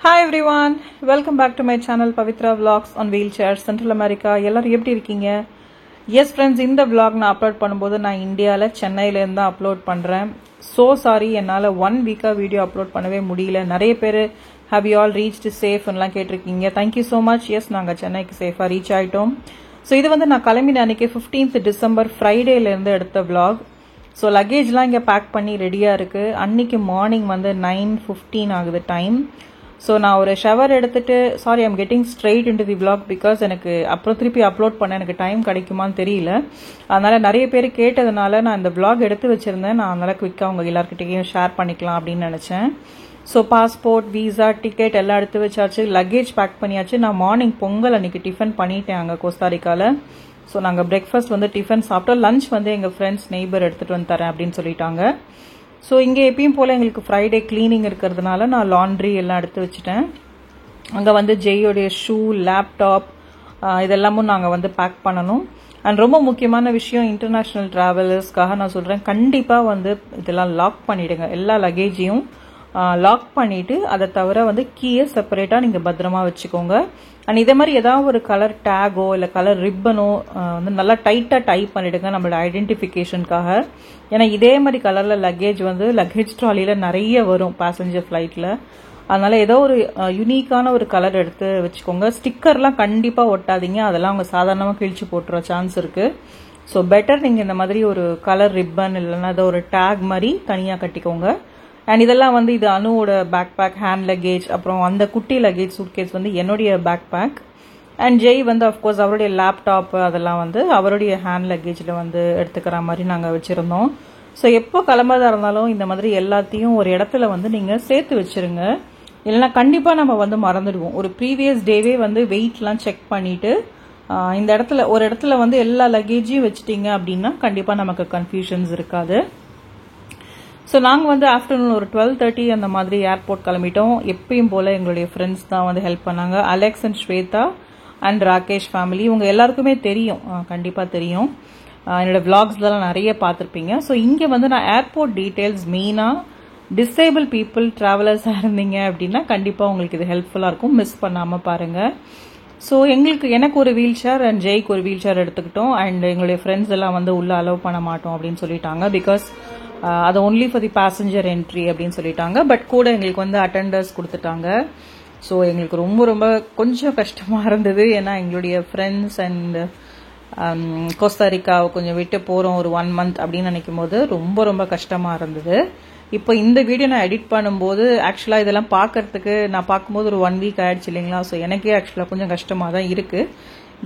Hi everyone, welcome back to my channel Pavitra Vlogs on Wheelchairs Central America. எல்லாரும் எப்படி இருக்கீங்க? Yes friends, இந்த vlog நான் upload பண்ணும்போது நான் இந்தியால சென்னையில இருந்து அப்லோட் பண்றேன். So sorry, என்னால 1 week வீடியோ அப்லோட் பண்ணவே முடியல. நிறைய பேர் have you all reached safe ன்னுலாம் கேட்டிருக்கீங்க. Thank you so much. Yes, நாங்க சென்னைக்கு சேஃபா ரீச் ஆயிட்டோம். So இது வந்து நான் கிளம்பின அன்னைக்கு 15th டிசம்பர் ஃப்ரைடேல இருந்து எடுத்த vlog. So லக்கேஜ்லாம் இங்க பேக் பண்ணி ரெடியா இருக்கு. அன்னைக்கு மார்னிங் வந்து 9:15 ஆகுது டைம். So நான் ஒரு ஷவர் எடுத்துட்டு sorry I'm getting straight into the vlog because எனக்கு அப்புறம் திருப்பி அப்லோட் பண்ண எனக்கு டைம் கிடைக்குமான்னு தெரியல. அதனால நிறைய பேர் கேட்டதுனால நான் இந்த vlog எடுத்து வச்சிருந்தேன். நான் அதனால குவிக்காக உங்க எல்லாருக்கிட்டையும் ஷேர் பண்ணிக்கலாம் அப்படின்னு நினைச்சேன். ஸோ பாஸ்போர்ட் விசா டிக்கெட் எல்லாம் எடுத்து வச்சாச்சு, லக்கேஜ் பேக் பண்ணியாச்சு. நான் மார்னிங் பொங்கல் அன்னைக்கு டிஃபன் பண்ணிட்டேன் அங்கே கோஸ்டாரிக்கால. ஸோ நாங்கள் பிரேக்ஃபாஸ்ட் வந்து டிஃபன் சாப்பிட்டோம். லஞ்ச் வந்து எங்கள் ஃப்ரெண்ட்ஸ் நெய்பர் எடுத்துட்டு வந்து தரேன் அப்படின்னு சொல்லிட்டாங்க. ஸோ இங்கே எப்பயும் போல் எங்களுக்கு ஃப்ரைடே கிளீனிங் இருக்கிறதுனால நான் லாண்ட்ரி எல்லாம் எடுத்து வச்சுட்டேன். அங்கே வந்து ஜெய்யோடைய ஷூ லேப்டாப் இதெல்லாமும் நாங்கள் வந்து பேக் பண்ணணும். அண்ட் ரொம்ப முக்கியமான விஷயம் இன்டர்நேஷ்னல் ட்ராவலர்ஸ்க்காக நான் சொல்கிறேன், கண்டிப்பாக வந்து இதெல்லாம் லாக் பண்ணிவிடுங்க. எல்லா லக்கேஜையும் லாக் பண்ணிவிட்டு அதை தவிர வந்து கீயை செப்பரேட்டாக நீங்கள் பத்திரமா வச்சுக்கோங்க. அண்ட் இதே மாதிரி ஏதாவது ஒரு கலர் டேகோ இல்லை கலர் ரிப்பனோ வந்து நல்லா டைட்டாக டைப் பண்ணிவிடுங்க நம்மளோட ஐடென்டிஃபிகேஷனுக்காக. ஏன்னா இதே மாதிரி கலரில் லக்கேஜ் வந்து லக்கேஜ் ட்ராலியில் நிறைய வரும் பேசஞ்சர் ஃப்ளைட்டில். அதனால ஏதோ ஒரு யூனிக்கான ஒரு கலர் எடுத்து வச்சுக்கோங்க. ஸ்டிக்கர்லாம் கண்டிப்பாக ஒட்டாதீங்க, அதெல்லாம் அவங்க சாதாரணமாக கிழிச்சு போட்டுற சான்ஸ் இருக்குது. ஸோ பெட்டர் நீங்கள் இந்த மாதிரி ஒரு கலர் ரிப்பன் இல்லைன்னா ஏதோ ஒரு டேக் மாதிரி தனியாக கட்டிக்கோங்க. அண்ட் இதெல்லாம் வந்து இது அனுவோட பேக் பேக், ஹேண்ட் லக்கேஜ், அப்புறம் அந்த குட்டி லக்கேஜ் சூட்கேஸ் வந்து என்னுடைய பேக் பேக். அண்ட் ஜெய் வந்து அஃப்கோர்ஸ் அவருடைய லேப்டாப் அதெல்லாம் வந்து அவருடைய ஹேண்ட் லக்கேஜில் வந்து எடுத்துக்கிற மாதிரி நாங்கள் வச்சுருந்தோம். ஸோ எப்போ கிளம்புறதா இருந்தாலும் இந்த மாதிரி எல்லாத்தையும் ஒரு இடத்துல வந்து நீங்கள் சேர்த்து வச்சுருங்க. இல்லைன்னா கண்டிப்பாக நம்ம வந்து மறந்துடுவோம். ஒரு ப்ரீவியஸ் டேவே வந்து வெயிட்லாம் செக் பண்ணிவிட்டு இந்த இடத்துல ஒரு இடத்துல வந்து எல்லா லக்கேஜையும் வச்சுட்டீங்க அப்படின்னா கண்டிப்பாக நமக்கு கன்ஃபியூஷன்ஸ் இருக்காது. ஸோ நாங்கள் வந்து ஆஃப்டர்நூன் ஒரு 12:30 அந்த மாதிரி ஏர்போர்ட் கிளம்பிட்டோம். எப்பயும் போல் எங்களுடைய ஃப்ரெண்ட்ஸ் தான் வந்து ஹெல்ப் பண்ணாங்க. Alex and Shweta and Rakesh family, இவங்க எல்லாருக்குமே தெரியும், கண்டிப்பாக தெரியும். என்னோட விளாக்ஸ்லாம் நிறைய பார்த்துருப்பீங்க. ஸோ இங்கே வந்து நான் ஏர்போர்ட் டீட்டெயில்ஸ் மெயினாக டிசேபிள் பீப்புள் ட்ராவலர்ஸாக இருந்தீங்க அப்படின்னா கண்டிப்பாக உங்களுக்கு இது ஹெல்ப்ஃபுல்லாக இருக்கும், மிஸ் பண்ணாமல் பாருங்கள். ஸோ எனக்கு ஒரு வீல் சேர் அண்ட் ஜெய்க்கு ஒரு வீல் சேர் எடுத்துக்கிட்டோம். அண்ட் எங்களுடைய ஃப்ரெண்ட்ஸ் எல்லாம் வந்து உள்ளே அலோவ் பண்ண மாட்டோம் அப்படின்னு சொல்லிட்டாங்க. பிகாஸ் அது only for the passenger entry அப்படின்னு சொல்லிட்டாங்க. பட் கூட எங்களுக்கு வந்து அட்டெண்டர்ஸ் கொடுத்துட்டாங்க. ஸோ எங்களுக்கு ரொம்ப ரொம்ப கொஞ்சம் கஷ்டமாக இருந்தது. ஏன்னா எங்களுடைய ஃப்ரெண்ட்ஸ் அண்ட் கோஸ்டாரிக்காவை கொஞ்சம் விட்டு போகிறோம் ஒரு 1 month அப்படின்னு நினைக்கும் போது ரொம்ப ரொம்ப கஷ்டமாக இருந்தது. இப்போ இந்த வீடியோ நான் எடிட் பண்ணும்போது ஆக்சுவலாக இதெல்லாம் பார்க்கறதுக்கு நான் பார்க்கும்போது ஒரு 1 week ஆயிடுச்சு இல்லைங்களா. ஸோ எனக்கே ஆக்சுவலாக கொஞ்சம் கஷ்டமாக தான் இருக்குது.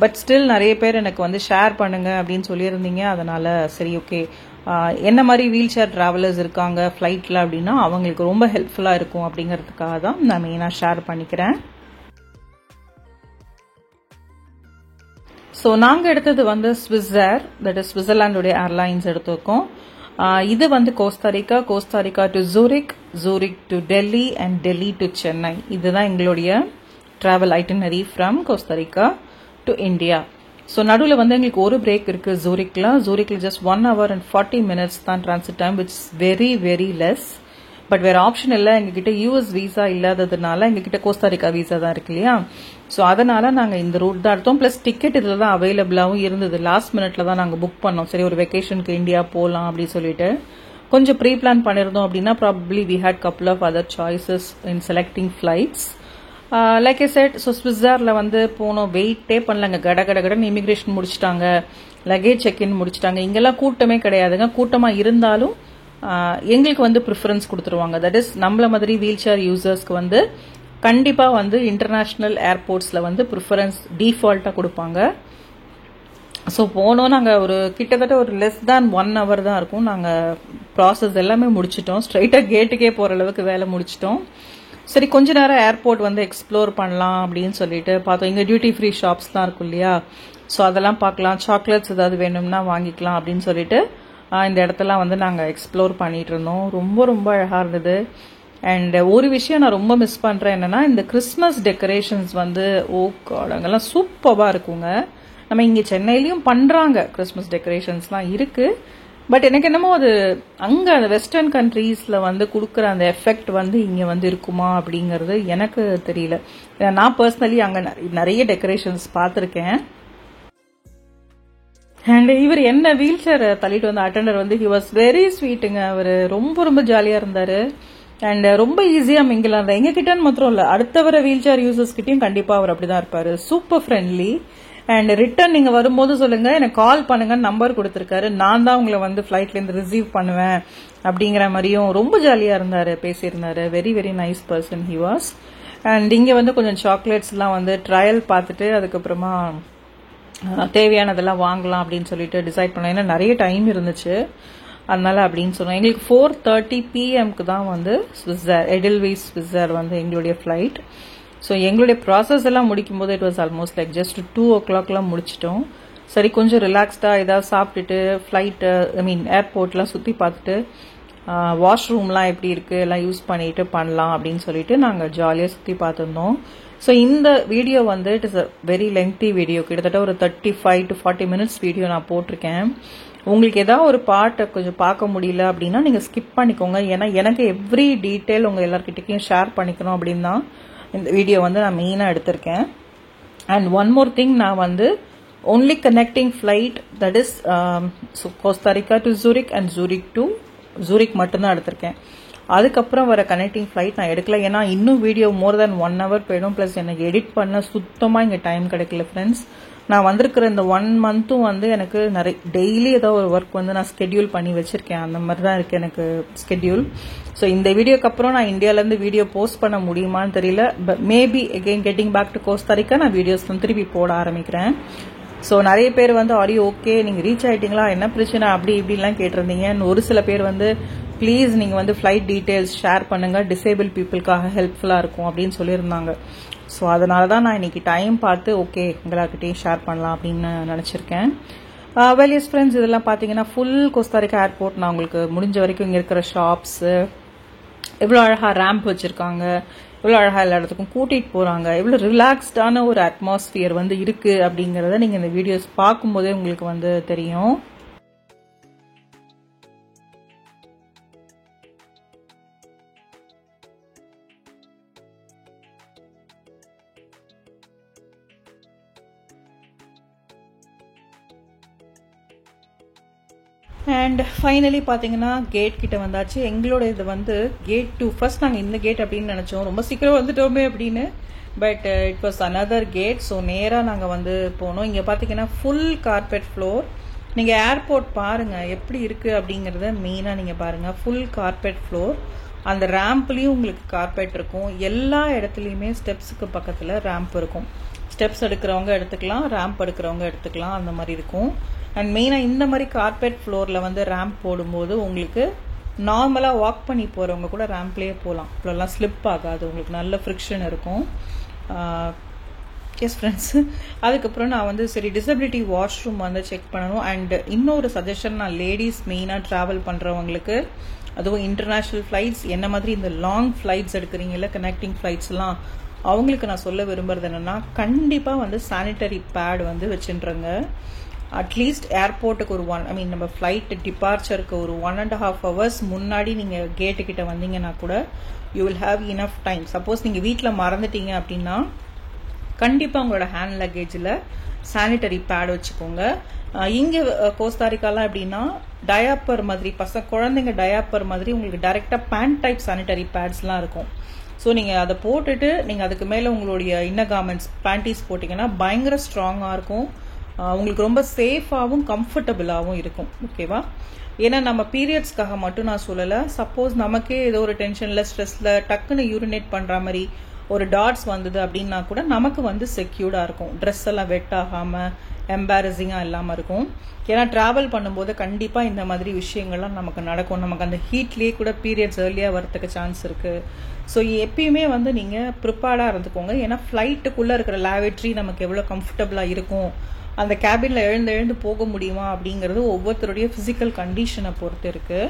பட் ஸ்டில் நிறைய பேர் எனக்கு வந்து ஷேர் பண்ணுங்க அப்படின்னு சொல்லியிருந்தீங்க. அதனால சரி ஓகே, என்ன மாதிரி வீல் சேர் டிராவலர்ஸ் இருக்காங்க ஃப்ளைட்டில் அப்படின்னா அவங்களுக்கு ரொம்ப ஹெல்ப்ஃபுல்லாக இருக்கும் அப்படிங்கிறதுக்காக தான் நான் மெயினாக ஷேர் பண்ணிக்கிறேன். ஸோ நாங்கள் எடுத்தது வந்து ஸ்விஸ் ஏர், தட் இஸ் சுவிட்சர்லாண்டுடைய ஏர்லைன்ஸ் எடுத்திருக்கோம். இது வந்து Costa Rica to Zurich to Delhi and Delhi to Chennai. இதுதான் எங்களுடைய travel itinerary from Costa Rica to India. So நடுவில் வந்து எங்களுக்கு ஒரு பிரேக் இருக்குது ஜூரிக்ல ஜஸ்ட் 1 hour and 40 minutes தான் transit time, which is very very less. But வேறு ஆப்ஷன் இல்லை, எங்ககிட்ட யூஎஸ் வீசா இல்லாததுனால எங்ககிட்ட கோஸ்டாரிக்கா வீசா தான் இருக்கு இல்லையா. ஸோ அதனால நாங்கள் இந்த ரூட் தான் எடுத்தோம். ப்ளஸ் டிக்கெட் இதில் தான் அவைலபிளாகவும் இருந்தது. லாஸ்ட் மினிட்ல தான் நாங்கள் புக் பண்ணோம். சரி ஒரு வெக்கேஷனுக்கு இந்தியா போகலாம் அப்படின்னு சொல்லிட்டு கொஞ்சம் ப்ரீ பிளான் பண்ணியிருந்தோம் அப்படின்னா probably we had couple of other choices in selecting flights. Like I said, so ஸ்விட்சர்ல வந்து போனோம், வெயிட்டே பண்ணலங்க. கடன்னு இமிகிரேஷன் முடிச்சிட்டாங்க, லக்கேஜ் செக்இன் முடிச்சிட்டாங்க. இங்கெல்லாம் கூட்டமே கிடையாதுங்க. கூட்டமாக இருந்தாலும் எங்களுக்கு வந்து ப்ரிஃபரன்ஸ் கொடுத்துருவாங்க. தட் இஸ் நம்மள மாதிரி வீல் சேர் யூசர்ஸ்க்கு வந்து கண்டிப்பாக வந்து இன்டர்நேஷ்னல் ஏர்போர்ட்ஸில் வந்து ப்ரிஃபரன்ஸ் டிஃபால்ட்டாக கொடுப்பாங்க. ஸோ போனோம் நாங்கள் ஒரு கிட்டத்தட்ட ஒரு less than 1 hour தான் இருக்கும். நாங்கள் ப்ராசஸ் எல்லாமே முடிச்சிட்டோம். ஸ்ட்ரைட்டாக கேட்டுக்கே போகிற அளவுக்கு வேலை முடிச்சிட்டோம். சரி கொஞ்ச நேரம் ஏர்போர்ட் வந்து எக்ஸ்ப்ளோர் பண்ணலாம் அப்படின்னு சொல்லிட்டு பார்த்தோம். இங்கே டியூட்டி ஃப்ரீ ஷாப்ஸ்லாம் இருக்கும் இல்லையா. ஸோ அதெல்லாம் பார்க்கலாம், சாக்லேட்ஸ் ஏதாவது வேணும்னா வாங்கிக்கலாம் அப்படின்னு சொல்லிட்டு இந்த இடத்தெல்லாம் வந்து நாங்கள் எக்ஸ்ப்ளோர் பண்ணிட்டு இருந்தோம். ரொம்ப ரொம்ப அழகாக இருந்தது. அண்ட் ஒரு விஷயம் நான் ரொம்ப மிஸ் பண்ணுறேன் என்னன்னா, இந்த கிறிஸ்மஸ் டெக்கரேஷன்ஸ் வந்து அங்கெல்லாம் சூப்பராக இருக்குங்க. நம்ம இங்கே சென்னையிலையும் பண்ணுறாங்க, கிறிஸ்மஸ் டெக்கரேஷன்ஸ்லாம் இருக்குது. பட் எனக்கு என்னமோ அது அங்கே அந்த வெஸ்டர்ன் கண்ட்ரீஸில் வந்து கொடுக்குற அந்த எஃபெக்ட் வந்து இங்கே வந்து இருக்குமா அப்படிங்கிறது எனக்கு தெரியல. நான் பர்சனலி அங்கே நிறைய டெக்கரேஷன்ஸ் பார்த்துருக்கேன். அண்ட் இவர் என்ன வீல் சேர் தள்ளிட்டு வந்த அட்டெண்டர் வந்து ஹி வாஸ் வெரி ஸ்வீட்டுங்க. அவர் ரொம்ப ரொம்ப ஜாலியாக இருந்தார். அண்ட் ரொம்ப ஈஸியாக மிங்கில் இருந்தார். எங்ககிட்டன்னு மாத்திரம் இல்லை, அடுத்த வர வீல் சேர் யூசர்ஸ் கிட்டையும் கண்டிப்பாக அவர் அப்படி தான் இருப்பார். Super friendly. அண்ட் ரிட்டர்ன் நீங்கள் வரும்போது சொல்லுங்க, எனக்கு கால் பண்ணுங்கன்னு நம்பர் கொடுத்துருக்காரு. நான் தான் உங்களை வந்து ஃப்ளைட்லேருந்து ரிசீவ் பண்ணுவேன் அப்படிங்கிற மாதிரியும் ரொம்ப ஜாலியாக இருந்தார், பேசியிருந்தாரு. Very very nice person he was. And இங்கே வந்து கொஞ்சம் சாக்லேட்ஸ்லாம் வந்து ட்ரையல் பார்த்துட்டு அதுக்கப்புறமா தேவையானதெல்லாம் வாங்கலாம் அப்படின்னு சொல்லிட்டு டிசைட் பண்ணோம். ஏன்னா நிறைய டைம் இருந்துச்சு, அதனால அப்படின்னு சொன்னோம். எங்களுக்கு 4:30 PM தான் வந்து ஸ்விட்சர் எடில்வைஸ் ஸ்விட்சர் வந்து எங்களுடைய ஃப்ளைட். ஸோ எங்களுடைய ப்ராசஸ் எல்லாம் முடிக்கும் போது it was almost like just 2 o'clock முடிச்சிட்டோம். சரி கொஞ்சம் ரிலாக்ஸ்டாக ஏதாவது சாப்பிட்டுட்டு ஃப்ளைட்டு ஏர்போர்ட்லாம் சுற்றி பார்த்துட்டு வாஷ்ரூம்லாம் எப்படி இருக்குது எல்லாம் யூஸ் பண்ணிட்டு பண்ணலாம் அப்படின்னு சொல்லிட்டு நாங்கள் ஜாலியாக சுற்றி பார்த்துருந்தோம். ஸோ இந்த வீடியோ வந்து it is a very lengthy video, கிட்டத்தட்ட ஒரு 35 to 40 minutes வீடியோ நான் போட்டிருக்கேன். உங்களுக்கு ஏதாவது ஒரு பார்ட்டை கொஞ்சம் பார்க்க முடியல அப்படின்னா நீங்கள் ஸ்கிப் பண்ணிக்கோங்க. ஏன்னா எனக்கு எவ்ரி டீட்டெயில் உங்கள் எல்லார்கிட்டையும் ஷேர் பண்ணிக்கணும் அப்படின்னு தான் இந்த வீடியோ வந்து நான் மெயினாக எடுத்திருக்கேன். அண்ட் ஒன் மோர் திங், நான் வந்து only connecting flight that is Costa Rica to Zurich and Zurich to Zurich மட்டும்தான் எடுத்திருக்கேன். அதுக்கப்புறம் வர கனெக்டிங் ஃப்ளைட் நான் எடுக்கல. ஏன்னா இன்னும் வீடியோ மோர் தென் 1 hour போயிடும். ப்ளஸ் எனக்கு எடிட் பண்ண சுத்தமாக இங்கே டைம் கிடைக்கல ஃப்ரெண்ட்ஸ். நான் வந்திருக்கிற இந்த 1 month வந்து எனக்கு நிறைய டெய்லி ஏதோ ஒரு ஒர்க் வந்து நான் ஸ்கெடியூல் பண்ணி வச்சிருக்கேன். அந்த மாதிரி தான் இருக்கு எனக்கு ஸ்கெடியூல். ஸோ இந்த வீடியோக்கு அப்புறம் நான் இந்தியாவிலேருந்து வீடியோ போஸ்ட் பண்ண முடியுமான்னு தெரியல. But maybe again getting back to Costa Rica நான் வீடியோஸ் திருப்பி போட ஆரம்பிக்கிறேன். ஸோ நிறைய பேர் வந்து ஆடியோ ஓகே நீங்கள் ரீச் ஆகிட்டீங்களா, என்ன பிரச்சனை அப்படி இப்படிலாம் கேட்டிருந்தீங்க. ஒரு சில பேர் வந்து ப்ளீஸ் நீங்கள் வந்து ஃப்ளைட் டீட்டெயில்ஸ் ஷேர் பண்ணுங்கள், டிசேபிள் பீப்புளுக்காக ஹெல்ப்ஃபுல்லாக இருக்கும் அப்படின்னு சொல்லியிருந்தாங்க. ஸோ அதனால தான் நான் இன்னைக்கு டைம் பார்த்து ஓகே உங்களாக்கிட்டையும் ஷேர் பண்ணலாம் அப்படின்னு நினச்சிருக்கேன். வெலியஸ் ஃப்ரெண்ட்ஸ், இதெல்லாம் பார்த்தீங்கன்னா ஃபுல் கோஸ்டாரிக்கா ஏர்போர்ட். நான் உங்களுக்கு முடிஞ்ச வரைக்கும் இங்கே இருக்கிற ஷாப்ஸு, எவ்வளோ அழகாக ரேம்ப் வச்சுருக்காங்க, எவ்வளோ அழகாக எல்லா இடத்துக்கும் கூட்டிகிட்டு போகிறாங்க, எவ்வளோ ரிலாக்ஸ்டான ஒரு அட்மாஸ்பியர் வந்து இருக்குது அப்படிங்கிறத நீங்கள் இந்த வீடியோஸ் பார்க்கும்போதே உங்களுக்கு வந்து தெரியும். அண்ட் ஃபைனலி பார்த்தீங்கன்னா கேட் கிட்ட வந்தாச்சு. எங்களோட இது வந்து கேட் 2. ஃபர்ஸ்ட் நாங்கள் இந்த கேட் அப்படின்னு நினச்சோம், ரொம்ப சீக்கிரம் வந்துட்டோமே அப்படின்னு. But it was another gate. So நேராக நாங்கள் வந்து போனோம். இங்கே பார்த்தீங்கன்னா ஃபுல் கார்பெட் ஃப்ளோர். நீங்கள் ஏர்போர்ட் பாருங்கள் எப்படி இருக்குது அப்படிங்கிறத மெயினாக நீங்கள் பாருங்கள். Full carpet floor. அந்த ரேம்ப்லேயும் உங்களுக்கு கார்பெட் இருக்கும். எல்லா இடத்துலையுமே ஸ்டெப்ஸுக்கு பக்கத்தில் ரேம்ப் இருக்கும். ஸ்டெப்ஸ் எடுக்கிறவங்க எடுத்துக்கலாம், ரேம்ப் எடுக்கிறவங்க எடுத்துக்கலாம், அந்த மாதிரி இருக்கும். அண்ட் மெயினாக இந்த மாதிரி கார்பெட் ஃப்ளோரில் வந்து ரேம்ப் போடும்போது உங்களுக்கு நார்மலாக வாக் பண்ணி போகிறவங்க கூட ரேம்ப்லேயே போகலாம். இப்போலாம் ஸ்லிப் ஆகாது, உங்களுக்கு நல்ல ஃப்ரிக்ஷன் இருக்கும். எஸ் ஃப்ரெண்ட்ஸ், அதுக்கப்புறம் நான் வந்து சரி டிசபிலிட்டி வாஷ்ரூம் வந்து செக் பண்ணணும். அண்ட் இன்னொரு சஜஷன், நான் லேடிஸ் மெயினாக ட்ராவல் பண்ணுறவங்களுக்கு, அதுவும் இன்டர்நேஷ்னல் ஃப்ளைட்ஸ் என்ன மாதிரி இந்த லாங் ஃப்ளைட்ஸ் எடுக்கிறீங்கல்ல, கனெக்டிங் ஃப்ளைட்ஸ்லாம், அவங்களுக்கு நான் சொல்ல விரும்புறது என்னென்னா கண்டிப்பாக வந்து சானிட்டரி பேட் வந்து வச்சுட்டுருங்க. அட்லீஸ்ட் ஏர்போர்ட்டுக்கு ஒரு நம்ம ஃப்ளைட் டிபார்ச்சருக்கு ஒரு 1.5 hours முன்னாடி நீங்கள் கேட்டுக்கிட்ட வந்தீங்கன்னா கூட you will have enough time. Suppose நீங்கள் வீட்டில் மறந்துட்டீங்க அப்படின்னா கண்டிப்பாக உங்களோட ஹேண்ட் லக்கேஜில் சானிட்டரி பேட் வச்சுக்கோங்க. இங்கே கோஸ்டாரிக்காலாம் எப்படின்னா டயாப்பர் மாதிரி, குழந்தைங்க டயாப்பர் மாதிரி உங்களுக்கு டைரெக்டாக பேண்ட் டைப் சானிட்டரி பேட்ஸ்லாம் இருக்கும். ஸோ நீங்கள் அதை போட்டுட்டு நீங்கள் அதுக்கு மேலே உங்களுடைய இன்னர் கார்மெண்ட்ஸ் பேண்டீஸ் போட்டிங்கன்னா பயங்கர ஸ்ட்ராங்காக இருக்கும். உங்களுக்கு ரொம்ப சேஃபாகவும் கம்ஃபர்டபுளாகவும் இருக்கும். ஓகேவா? ஏன்னா நம்ம பீரியட்ஸ்க்காக மட்டும் நான் சொல்லலை. சப்போஸ் நமக்கே ஏதோ ஒரு டென்ஷனில் ஸ்ட்ரெஸ்ஸில் டக்குன்னு யூரினேட் பண்ணுற மாதிரி ஒரு டாட்ஸ் வந்தது அப்படின்னா கூட நமக்கு வந்து செக்யூர்டாக இருக்கும். ட்ரெஸ் எல்லாம் வெட் ஆகாமல் எம்பாரசிங்காக இல்லாமல் இருக்கும். ஏன்னா ட்ராவல் பண்ணும்போது கண்டிப்பாக இந்த மாதிரி விஷயங்கள்லாம் நமக்கு நடக்கும். நமக்கு அந்த ஹீட்லேயே கூட பீரியட்ஸ் ஏர்லியாக வரத்துக்கு சான்ஸ் இருக்குது. ஸோ எப்பயுமே வந்து நீங்கள் ப்ரிப்பேர்டாக இருந்துக்கோங்க. ஏன்னா ஃப்ளைட்டுக்குள்ளே இருக்கிற லேவட்ரி நமக்கு எவ்வளோ கம்ஃபர்டபுளாக இருக்கும், அந்த கேபினில் எழுந்து போக முடியுமா அப்படிங்கிறது ஒவ்வொருத்தருடைய ஃபிசிக்கல் கண்டிஷனை பொறுத்து இருக்குது.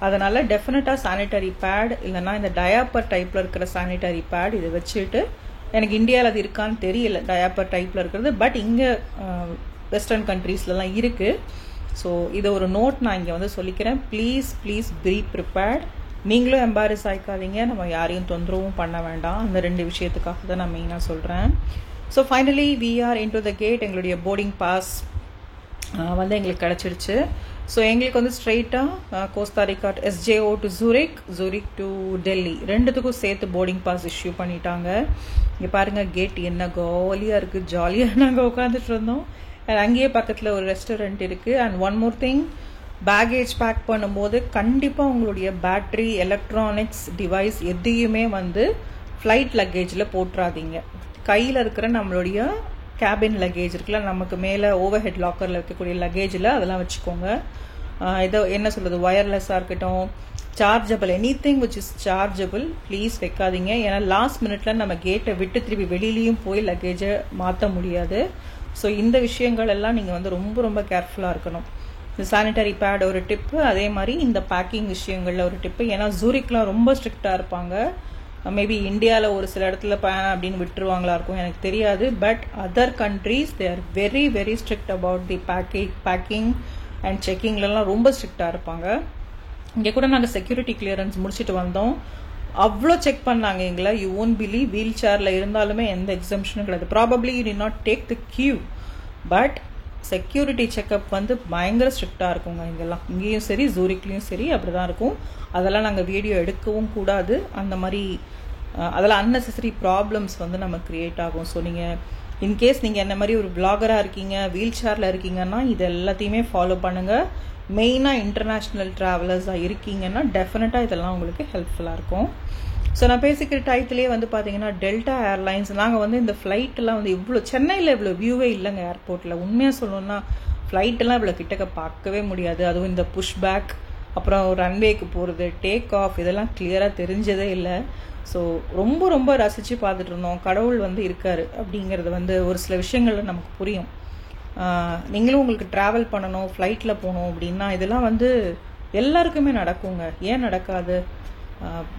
அதனால் டெஃபினட்டாக சானிட்டரி பேட் இல்லைனா இந்த டயாப்பர் டைப்பில் இருக்கிற சானிட்டரி பேட் இதை வச்சுட்டு, எனக்கு இந்தியாவில் அது இருக்கான்னு தெரியல டயாப்பர் டைப்பில் இருக்கிறது, பட் இங்கே வெஸ்டர்ன் கண்ட்ரீஸ்லலாம் இருக்குது. ஸோ இதை ஒரு நோட் நான் இங்கே வந்து சொல்லிக்கிறேன். Please be prepared. நீங்களும் எம்பாரஸ் ஆகிக்காதீங்க, நம்ம யாரையும் தொந்தரவும் பண்ண வேண்டாம். அந்த 2 விஷயத்துக்காக தான் நான் மெயினாக சொல்கிறேன். So finally we are in to the gate. எங்களுடைய போர்டிங் பாஸ் வந்து எங்களுக்கு கிடச்சிடுச்சு. ஸோ எங்களுக்கு வந்து ஸ்ட்ரெயிட்டாக Costa Rica SJO to Zurich to Delhi 2த்துக்கும் சேர்த்து போர்டிங் பாஸ் இஷ்யூ பண்ணிட்டாங்க. இங்கே பாருங்கள் கேட் என்ன காலியாக இருக்குது, ஜாலியாக நாங்கள் உட்காந்துட்டு இருந்தோம். அண்ட் அங்கேயே பக்கத்தில் ஒரு ரெஸ்டாரண்ட் இருக்குது. And one more thing, baggage pack பண்ணும்போது கண்டிப்பாக உங்களுடைய பேட்ரி, எலக்ட்ரானிக்ஸ் டிவைஸ் எதையுமே வந்து ஃப்ளைட் லக்கேஜில் போட்டுறாதீங்க. கையில் இருக்கிற நம்மளுடைய கேபின் லக்கேஜ் இருக்குல்ல, நமக்கு மேலே ஓவர் ஹெட் லாக்கரில் இருக்கக்கூடிய லக்கேஜில் அதெல்லாம் வச்சுக்கோங்க. ஏதோ என்ன சொல்கிறது, ஒயர்லெஸ்ஸாக இருக்கட்டும், chargeable, anything which is chargeable please வைக்காதீங்க. ஏன்னா லாஸ்ட் மினிட்ல நம்ம கேட்டை விட்டு திருப்பி வெளியிலையும் போய் லக்கேஜை மாற்ற முடியாது. ஸோ இந்த விஷயங்கள் எல்லாம் நீங்கள் வந்து ரொம்ப கேர்ஃபுல்லாக இருக்கணும். இந்த சானிடரி பேட் ஒரு டிப்பு, அதே மாதிரி இந்த பேக்கிங் விஷயங்களில் ஒரு டிப்பு. ஏன்னா ஜூரிக்லாம் ரொம்ப ஸ்ட்ரிக்டாக இருப்பாங்க. மேபி இந்தியாவில் ஒரு சில இடத்துல அப்படின்னு விட்டுருவாங்களா இருக்கும், எனக்கு தெரியாது. But other countries they are very strict about the packing and செக்கிங்லலாம் ரொம்ப ஸ்ட்ரிக்டாக இருப்பாங்க. இங்கே கூட நாங்கள் செக்யூரிட்டி கிளியரன்ஸ் முடிச்சுட்டு வந்தோம். அவ்வளோ செக் பண்ணாங்க எங்களை. யூ ஓன்ட் பிலீவ், வீல் சேரில் இருந்தாலுமே எந்த எக்ஸம்ஷனும் கிடையாது. Probably you did not take the queue, but security checkup வந்து பயங்கர ஸ்ட்ரிக்டாக இருக்குங்க இங்கெல்லாம். இங்கேயும் சரி ஜூரிக்லேயும் சரி அப்படி தான் இருக்கும். அதெல்லாம் நாங்கள் வீடியோ எடுக்கவும் கூடாது. அந்த மாதிரி அதெல்லாம் அன்னெசரி ப்ராப்ளம்ஸ் வந்து நம்ம கிரியேட் ஆகும். ஸோ நீங்கள் இன்கேஸ் நீங்கள் என்ன மாதிரி ஒரு பிளாகராக இருக்கீங்க, வீல் சேரில் இருக்கீங்கன்னா இது எல்லாத்தையுமே ஃபாலோ பண்ணுங்கள். மெயினாக இன்டர்நேஷ்னல் ட்ராவலர்ஸாக இருக்கீங்கன்னா டெஃபினட்டாக இதெல்லாம் உங்களுக்கு ஹெல்ப்ஃபுல்லாக இருக்கும். ஸோ நான் பேசிக்கிற டயத்துலேயே வந்து பார்த்தீங்கன்னா டெல்டா ஏர்லைன்ஸ், நாங்கள் வந்து இந்த ஃப்ளைட்டெல்லாம் வந்து இவ்வளோ சென்னையில் இவ்வளோ வியூவே இல்லைங்க ஏர்போர்ட்டில். உண்மையாக சொல்லணும்னா ஃப்ளைட்டெல்லாம் இவ்வளோ கிட்டக்க பார்க்கவே முடியாது. அதுவும் இந்த புஷ் பேக், அப்புறம் ரன்வேக்கு போகிறது, டேக் ஆஃப், இதெல்லாம் கிளியராக தெரிஞ்சதே இல்லை. ஸோ ரொம்ப ரசித்து பார்த்துட்டு இருந்தோம். கடவுள் வந்து இருக்கார் அப்படிங்கிறது வந்து ஒரு சில விஷயங்கள்ல நமக்கு புரியும். நீங்களும் உங்களுக்கு ட்ராவல் பண்ணணும், ஃப்ளைட்டில் போகணும் அப்படின்னா இதெல்லாம் வந்து எல்லாருக்குமே நடக்குங்க. ஏன் நடக்காது?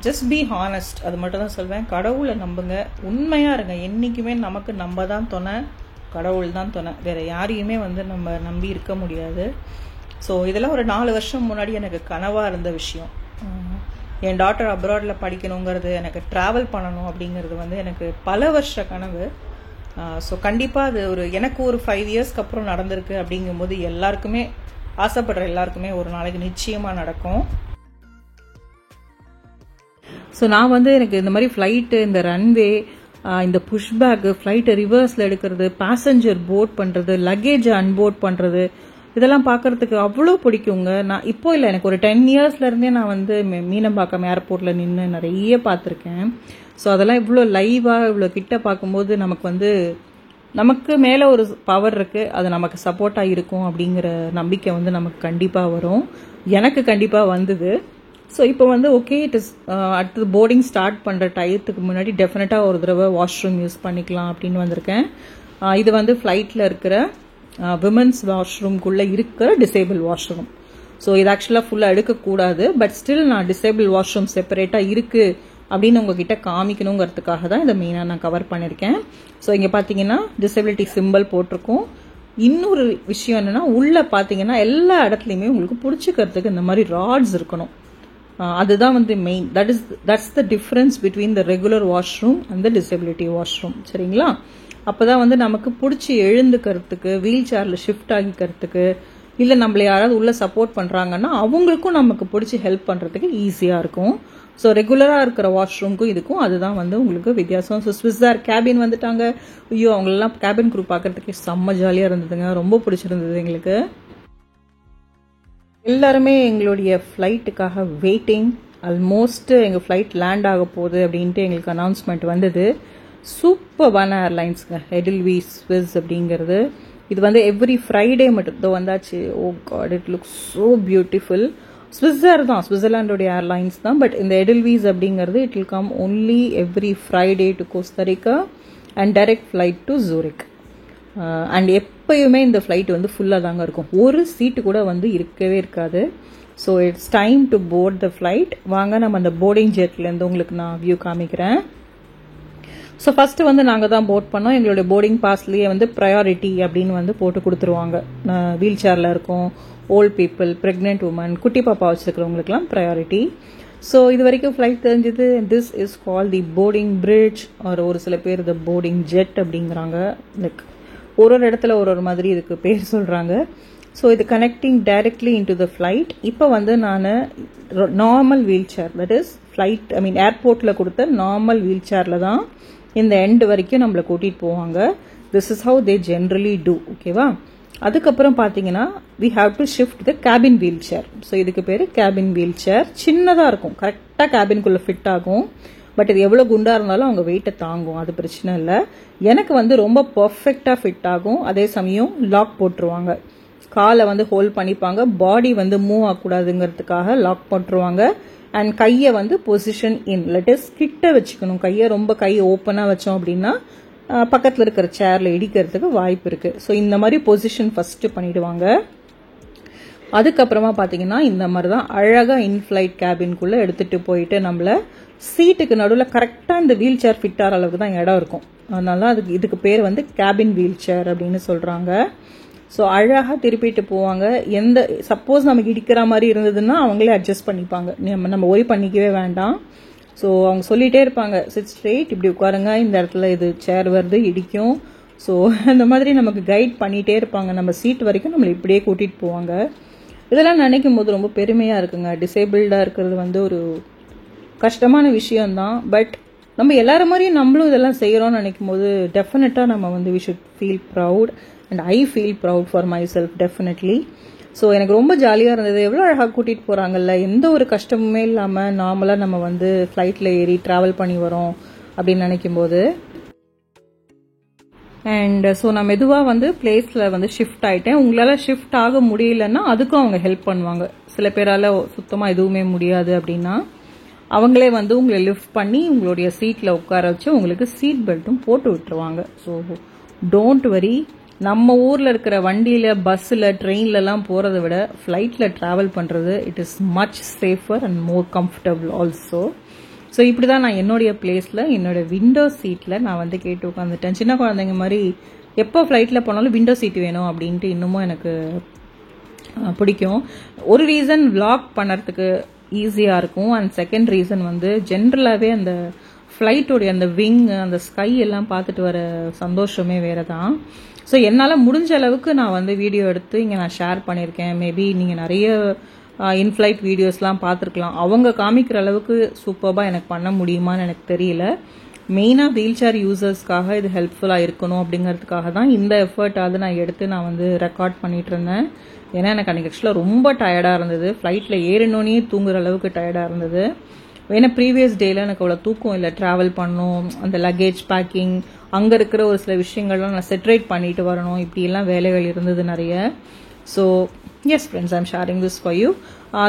ஜஸ்ட் பி ஹானஸ்ட், அது மட்டும் தான் சொல்வேன். கடவுளை நம்புங்க, உண்மையாக இருங்க. என்றைக்குமே நமக்கு நம்ம தான் துணை, கடவுள் தான் துணை. வேறு யாரையுமே வந்து நம்ம நம்பி இருக்க முடியாது. ஸோ இதெல்லாம் ஒரு 4 வருஷம் முன்னாடி எனக்கு கனவாக இருந்த விஷயம். என் டாட்டர் அப்ராடில் படிக்கணுங்கிறது, எனக்கு ட்ராவல் பண்ணணும் அப்படிங்கிறது வந்து எனக்கு பல வருஷ கனவு. ஸோ கண்டிப்பாக அது எனக்கு ஒரு 5 இயர்ஸ்க்கு அப்புறம் நடந்திருக்கு. அப்படிங்கும்போது எல்லாருக்குமே, ஆசைப்படுற எல்லாருக்குமே ஒரு நாளைக்கு நிச்சயமாக நடக்கும். ஸோ நான் வந்து எனக்கு இந்த மாதிரி ஃப்ளைட்டு, இந்த ரன்வே, இந்த புஷ்பேக்கு, ஃப்ளைட்டை ரிவர்ஸில் எடுக்கிறது, பேசஞ்சர் போர்ட் பண்ணுறது, லக்கேஜை அன்போர்ட் பண்ணுறது, இதெல்லாம் பார்க்கறதுக்கு அவ்வளோ பிடிக்குங்க. நான் இப்போ இல்லை, எனக்கு ஒரு 10 இயர்ஸ்லேருந்தே நான் வந்து மீனம்பாக்கம் ஏர்போர்ட்டில் நின்று நிறைய பார்த்துருக்கேன். ஸோ அதெல்லாம் இவ்வளோ லைவாக இவ்வளோ கிட்ட பார்க்கும்போது நமக்கு மேலே ஒரு பவர் இருக்குது, அது நமக்கு சப்போர்ட்டாக இருக்கும் அப்படிங்கிற நம்பிக்கை வந்து நமக்கு கண்டிப்பாக வரும். எனக்கு கண்டிப்பாக வந்தது. ஸோ இப்போ வந்து ஓகே, இட் இஸ் அடுத்தது போர்டிங் ஸ்டார்ட் பண்ணுற டயத்துக்கு முன்னாடி டெஃபினட்டாக ஒரு தடவை வாஷ்ரூம் யூஸ் பண்ணிக்கலாம் அப்படின்னு வந்திருக்கேன். இது வந்து ஃப்ளைட்டில் இருக்கிற விமன்ஸ் வாஷ்ரூம்குள்ளே இருக்கிற டிசேபிள் வாஷ்ரூம். ஸோ இது ஆக்சுவலாக ஃபுல்லாக எடுக்கக்கூடாது, பட் ஸ்டில் நான் டிசேபிள் வாஷ்ரூம் செப்பரேட்டாக இருக்குது அப்படின்னு உங்ககிட்ட காமிக்கணுங்கிறதுக்காக தான் இதை மெயினாக நான் கவர் பண்ணியிருக்கேன். ஸோ இங்கே பார்த்தீங்கன்னா டிசபிலிட்டி சிம்பிள் போட்டிருக்கோம். இன்னொரு விஷயம் என்னென்னா, உள்ளே பார்த்தீங்கன்னா எல்லா இடத்துலையுமே உங்களுக்கு பிடிச்சிக்கிறதுக்கு இந்த மாதிரி ராட்ஸ் இருக்கணும். அதுதான் வந்து main. That's the difference between the regular washroom and the disability washroom. சரிங்களா? அப்போதான் வந்து நமக்கு பிடிச்சி எழுந்துக்கிறதுக்கு, வீல் சேரில் ஷிஃப்ட் ஆகிக்கிறதுக்கு, இல்லை நம்மளை யாராவது உள்ளே சப்போர்ட் பண்ணுறாங்கன்னா அவங்களுக்கும் நமக்கு பிடிச்சி ஹெல்ப் பண்ணுறதுக்கு ஈஸியாக இருக்கும். ஸோ ரெகுலராக இருக்கிற வாஷ்ரூம்க்கும் இதுக்கும் அதுதான் வந்து உங்களுக்கு வித்தியாசம். ஸோ ஸ்விஸ்ஸார் கேபின் வந்துட்டாங்க. ஐயோ, அவங்களெல்லாம் கேபின் குரூப் பார்க்கறதுக்கு செம்ம ஜாலியாக இருந்ததுங்க, ரொம்ப பிடிச்சிருந்தது எங்களுக்கு. எல்லாருமே எங்களுடைய ஃப்ளைட்டுக்காக வெயிட்டிங். ஆல்மோஸ்ட் எங்கள் ஃப்ளைட் லேண்ட் ஆக போகுது அப்படின்ட்டு எங்களுக்கு அனௌன்ஸ்மெண்ட் வந்தது. சூப்பர்வான ஏர்லைன்ஸுங்க எடில்வீஸ் ஸ்விஸ் அப்படிங்கிறது. இது வந்து எவ்ரி ஃப்ரைடே மட்டும் வந்தாச்சு. Oh God, it looks so beautiful. Swiss air தான், ஸ்விட்சர்லாண்டோடைய ஏர்லைன்ஸ் தான். பட் இந்த எடில்வீஸ் அப்படிங்கிறது it will come only every Friday to Costa Rica and direct flight to Zurich. And எப்பயுமே இந்த ஃப்ளைட் வந்து ஃபுல்லாக தாங்க இருக்கும், ஒரு சீட்டு கூட வந்து இருக்கவே இருக்காது. So it's time to board the flight. வாங்க நம்ம அந்த போர்டிங் ஜெட்லேருந்து உங்களுக்கு நான் வியூ காமிக்கிறேன். ஸோ ஃபஸ்ட்டு வந்து நாங்கள் தான் போர்ட் பண்ணோம். எங்களுடைய போர்டிங் பாஸ்லேயே வந்து ப்ரையாரிட்டி அப்படின்னு வந்து போட்டு கொடுத்துருவாங்க. வீல் சேரில் இருக்கோம், ஓல்ட் பீப்புள், ப்ரெக்னென்ட் உமன், குட்டி பாப்பா வச்சுருக்கிறவங்களுக்குலாம் ப்ரையாரிட்டி. ஸோ இது வரைக்கும் ஃப்ளைட் தெரிஞ்சது. This is call the boarding bridge, ஒரு சில பேர் த போர்டிங் ஜெட் அப்படிங்கிறாங்க. லைக் ஒரு இடத்துல ஒரு மாதிரி இதுக்கு பேர் சொல்கிறாங்க. ஸோ இது connecting directly into the flight. இப்போ வந்து நான் normal wheel chair, that is flight ஏர்போர்ட்டில் கொடுத்த நார்மல் வீல் சேரில் தான் இந்த எண்ட் வரைக்கும் நம்மளை கூட்டிகிட்டு போவாங்க. This is how they generally do. ஓகேவா? அதுக்கப்புறம் பார்த்தீங்கன்னா we have to shift the cabin wheel chair. So இதுக்கு பேர் கேபின் வீல் சேர். சின்னதாக இருக்கும், கரெக்டாக கேபின்குள்ளே ஃபிட் ஆகும். பட் இது எவ்வளோ குண்டாக இருந்தாலும் அவங்க வெயிட்டை தாங்கும், அது பிரச்சனை இல்லை. எனக்கு வந்து ரொம்ப பர்ஃபெக்டாக ஃபிட் ஆகும். அதே சமயம் லாக் போட்டுருவாங்க, காலை வந்து ஹோல்ட் பண்ணிப்பாங்க, பாடி வந்து மூவ் ஆகக்கூடாதுங்கிறதுக்காக லாக் போட்டுருவாங்க. அண்ட் கையை வந்து பொசிஷன் இன், லெட்டஸ் கிட்ட வச்சுக்கணும். கையை ரொம்ப ஓப்பனாக வச்சோம் அப்படின்னா பக்கத்தில் இருக்கிற சேர்ல இடிக்கிறதுக்கு வாய்ப்பு இருக்கு. ஸோ இந்த மாதிரி பொசிஷன் ஃபர்ஸ்ட் பண்ணிடுவாங்க. அதுக்கப்புறமா பார்த்தீங்கன்னா இந்த மாதிரி தான் அழகாக இன்ஃப்ளைட் கேபின்குள்ளே எடுத்துட்டு போயிட்டு நம்மள சீட்டுக்கு நடுவில் கரெக்டாக இந்த வீல் சேர் ஃபிட் ஆகிற அளவுக்கு தான் இடம் இருக்கும். அதனால இதுக்கு பேர் வந்து கேபின் வீல் சேர் அப்படின்னு சொல்றாங்க. ஸோ அழகாக திருப்பிட்டு போவாங்க. சப்போஸ் நமக்கு இடிக்கிற மாதிரி இருந்ததுன்னா அவங்களே அட்ஜஸ்ட் பண்ணிப்பாங்க, நம்ம ஒரி பண்ணிக்கவே வேண்டாம். ஸோ அவங்க சொல்லிகிட்டே இருப்பாங்க, சிட் ஸ்ட்ரெயிட், இப்படி உட்காருங்க, இந்த இடத்துல இது சேர் வருது இடிக்கும். ஸோ அந்த மாதிரி நமக்கு கைட் பண்ணிகிட்டே இருப்பாங்க. நம்ம சீட் வரைக்கும் நம்மளை இப்படியே கூட்டிகிட்டு போவாங்க. இதெல்லாம் நினைக்கும் போது ரொம்ப பெருமையாக இருக்குங்க. டிசேபிள்டாக இருக்கிறது வந்து ஒரு கஷ்டமான விஷயம்தான். பட் நம்ம எல்லாரும் மாதிரியும் நம்மளும் இதெல்லாம் செய்கிறோம்னு நினைக்கும் போது டெஃபினட்டாக நம்ம வந்து we should feel proud. And I feel proud for my self definitely. So எனக்கு ரொம்ப ஜாலியாக இருந்தது. எவ்வளோ அழகாக கூட்டிகிட்டு போகிறாங்கல்ல, எந்த ஒரு கஷ்டமுமே இல்லாமல் நார்மலாக நம்ம வந்து ஃப்ளைட்டில் ஏறி ட்ராவல் பண்ணி வரோம் அப்படின்னு நினைக்கும் போது. அண்ட் ஸோ நான் மெதுவாக வந்து பிளேஸில் வந்து ஷிஃப்ட் ஆகிட்டேன். உங்களால் ஷிஃப்ட் ஆக முடியலன்னா அதுக்கும் அவங்க ஹெல்ப் பண்ணுவாங்க. சில பேரால் சுத்தமாக எதுவுமே முடியாது அப்படின்னா அவங்களே வந்து உங்களை லிஃப்ட் பண்ணி உங்களுடைய சீட்டில் உட்கார வச்சு உங்களுக்கு சீட் பெல்ட்டும் போட்டு விட்டுருவாங்க. So don't worry. நம்ம ஊரில் இருக்கிற வண்டியில், பஸ்ஸில், ட்ரெயின்லலாம் போகிறத விட ஃப்ளைட்டில் ட்ராவல் பண்ணுறது it is much safer and more comfortable also. So இப்படி தான் நான் என்னுடைய பிளேஸில் என்னோட விண்டோ சீட்டில் நான் வந்து கேட்டு உட்காந்துட்டேன். சின்ன குழந்தைங்க மாதிரி எப்போ ஃப்ளைட்டில் போனாலும் விண்டோ சீட் வேணும் அப்படின்ட்டு இன்னமும் எனக்கு பிடிக்கும். ஒரு ரீசன் விளாக் பண்ணுறதுக்கு ஈஸியாக இருக்கும். அண்ட் செகண்ட் ரீசன் வந்து ஜென்ரலாகவே அந்த ஃப்ளைட்டோடைய அந்த விங், அந்த ஸ்கை எல்லாம் பார்த்துட்டு வர சந்தோஷமே வேறு தான். ஸோ என்னால் முடிஞ்ச அளவுக்கு நான் வந்து வீடியோ எடுத்து இங்கே நான் ஷேர் பண்ணியிருக்கேன். மேபி நீங்கள் நிறைய இன்ஃப்ளைட் வீடியோஸ்லாம் பார்த்துருக்கலாம். அவங்க காமிக்கிற அளவுக்கு சூப்பராக எனக்கு பண்ண முடியுமான்னு எனக்கு தெரியல. மெயினாக வீல் சேர் யூசர்ஸ்க்காக இது ஹெல்ப்ஃபுல்லாக இருக்கணும் அப்படிங்கிறதுக்காக தான் இந்த எஃபர்ட்டாவது நான் எடுத்து நான் வந்து ரெக்கார்ட் பண்ணிட்டு இருந்தேன். ஏன்னா எனக்கு அன்றைக்கி ஆக்சுவலாக ரொம்ப டயர்டாக இருந்தது. ஃப்ளைட்டில் ஏறினோன்னே தூங்குற அளவுக்கு டயர்டாக இருந்தது. ஏன்னா ப்ரீவியஸ் டேயில் எனக்கு அவ்வளோ தூக்கம் இல்லை. ட்ராவல் பண்ணணும், அந்த லக்கேஜ் பேக்கிங், அங்கே இருக்கிற ஒரு சில விஷயங்கள்லாம் நான் செட்ரேட் பண்ணிட்டு வரணும், இப்படியெல்லாம் வேலைகள் இருந்தது நிறைய. So yes friends, I'm sharing this for you.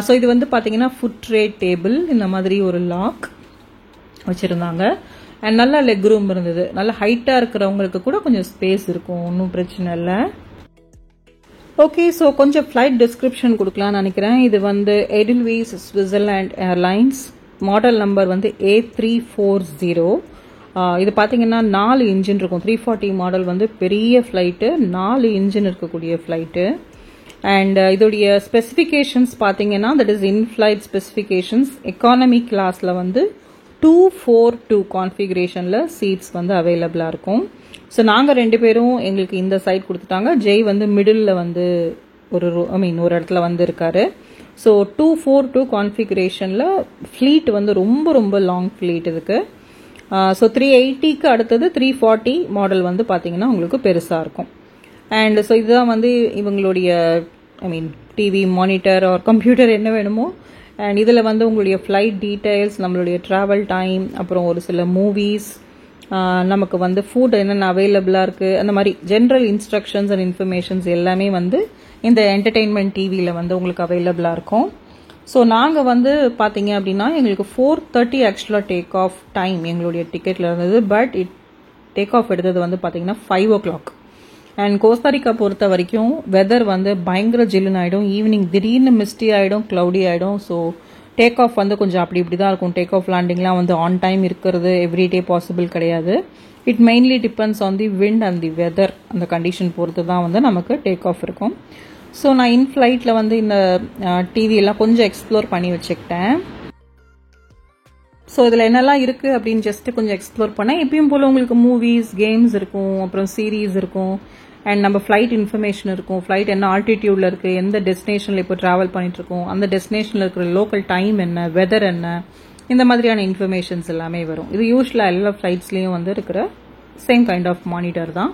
So இது வந்து பார்த்தீங்கன்னா ஃபுட் ட்ரே டேபிள், இந்த மாதிரி ஒரு லாக் வச்சுருந்தாங்க. அண்ட் நல்லா லெக் ரூம் இருந்தது. நல்லா ஹைட்டாக இருக்கிறவங்களுக்கு கூட கொஞ்சம் ஸ்பேஸ் இருக்கும், ஒன்றும் பிரச்சனை இல்லை. ஓகே, ஸோ கொஞ்சம் ஃப்ளைட் டிஸ்கிரிப்ஷன் கொடுக்கலான்னு நினைக்கிறேன். இது வந்து எடில்வீஸ் ஸ்விட்சர்லாண்ட் ஏர்லைன்ஸ், மாடல் நம்பர் வந்து A340. இது பார்த்தீங்கன்னா 4 இன்ஜின் இருக்கும். 340 மாடல் வந்து பெரிய ஃப்ளைட்டு, 4 இன்ஜின் இருக்கக்கூடிய ஃப்ளைட்டு. அண்ட் இதோடைய ஸ்பெசிஃபிகேஷன்ஸ் பார்த்தீங்கன்னா that is in-flight specifications. Economy கிளாஸில் வந்து 242 கான்ஃபிகரேஷனில் சீட்ஸ் வந்து அவைலபிளாக இருக்கும். ஸோ நாங்கள் 2 பேரும் எங்களுக்கு இந்த சைட் கொடுத்துட்டாங்க. ஜெய் வந்து மிடில் வந்து ஒரு இடத்துல வந்து இருக்காரு. ஸோ 242 கான்ஃபிகரேஷனில் ஃப்ளீட் வந்து ரொம்ப ரொம்ப லாங் ஃப்ளீட் இதுக்கு. ஸோ 380க்கு அடுத்தது 340 மாடல் வந்து பார்த்தீங்கன்னா உங்களுக்கு பெருசாக இருக்கும். அண்ட் ஸோ இதுதான் வந்து இவங்களுடைய டிவி, மானிட்டர் ஆர் கம்ப்யூட்டர் என்ன வேணுமோ. அண்ட் இதில் வந்து உங்களுடைய ஃப்ளைட் டீட்டெயில்ஸ், நம்மளுடைய ட்ராவல் டைம், அப்புறம் ஒரு சில மூவிஸ், நமக்கு வந்து ஃபுட் என்னென்ன அவைலபிளாக இருக்குது, அந்த மாதிரி ஜென்ரல் இன்ஸ்ட்ரக்ஷன்ஸ் அண்ட் இன்ஃபர்மேஷன்ஸ் எல்லாமே வந்து இந்த என்டர்டெயின்மெண்ட் டிவியில் வந்து உங்களுக்கு அவைலபிளாக இருக்கும். ஸோ நாங்கள் வந்து பார்த்தீங்க அப்படின்னா எங்களுக்கு 4:30 ஆக்சுவலாக டேக் ஆஃப் டைம் எங்களுடைய டிக்கெட்டில் இருந்தது. பட் டேக் ஆஃப் எடுத்தது வந்து பார்த்தீங்கன்னா 5 o'clock. அண்ட் கோஸ்டாரிக்கா பொறுத்த வரைக்கும் வெதர் வந்து பயங்கர ஜில்லுன்னு ஆகிடும். ஈவினிங் திடீர்னு மிஸ்டி ஆகிடும், க்ளவுடி ஆகிடும். ஸோ டேக் ஆஃப் வந்து கொஞ்சம் அப்படி இப்படி தான் இருக்கும். டேக் ஆஃப் லேண்டிங்லாம் வந்து ஆன் டைம் இருக்கிறது எவ்ரிடே பாசிபிள் கிடையாது. It mainly depends on the wind and the weather. அந்த கண்டிஷன் பொறுத்து தான் வந்து நமக்கு டேக் ஆஃப் இருக்கும். ஸோ நான் இன் ஃப்ளைட்டில் வந்து இந்த டிவியெல்லாம் கொஞ்சம் எக்ஸ்ப்ளோர் பண்ணி வச்சுக்கிட்டேன். ஸோ இதில் என்னெல்லாம் இருக்குது அப்படின்னு ஜஸ்ட்டு கொஞ்சம் எக்ஸ்ப்ளோர் பண்ணேன். எப்பயும் போல் உங்களுக்கு மூவிஸ், கேம்ஸ் இருக்கும், அப்புறம் சீரீஸ் இருக்கும், அண்ட் நம்ம ஃப்ளைட் இன்ஃபர்மேஷன் இருக்கும், ஃப்ளைட் என்ன ஆல்டிடியூடில் இருக்குது, எந்த டெஸ்டினேஷனில் இப்போ ட்ராவல் பண்ணிட்டுருக்கோம், அந்த டெஸ்டினேஷனில் இருக்கிற லோக்கல் டைம் என்ன, வெதர் என்ன, இந்த மாதிரியான இன்ஃபர்மேஷன்ஸ் எல்லாமே வரும். இது யூஸ்வலாக எல்லா ஃப்ளைட்ஸ்லேயும் வந்து இருக்கிற சேம் கைண்ட் ஆஃப் மானிட்டர் தான்.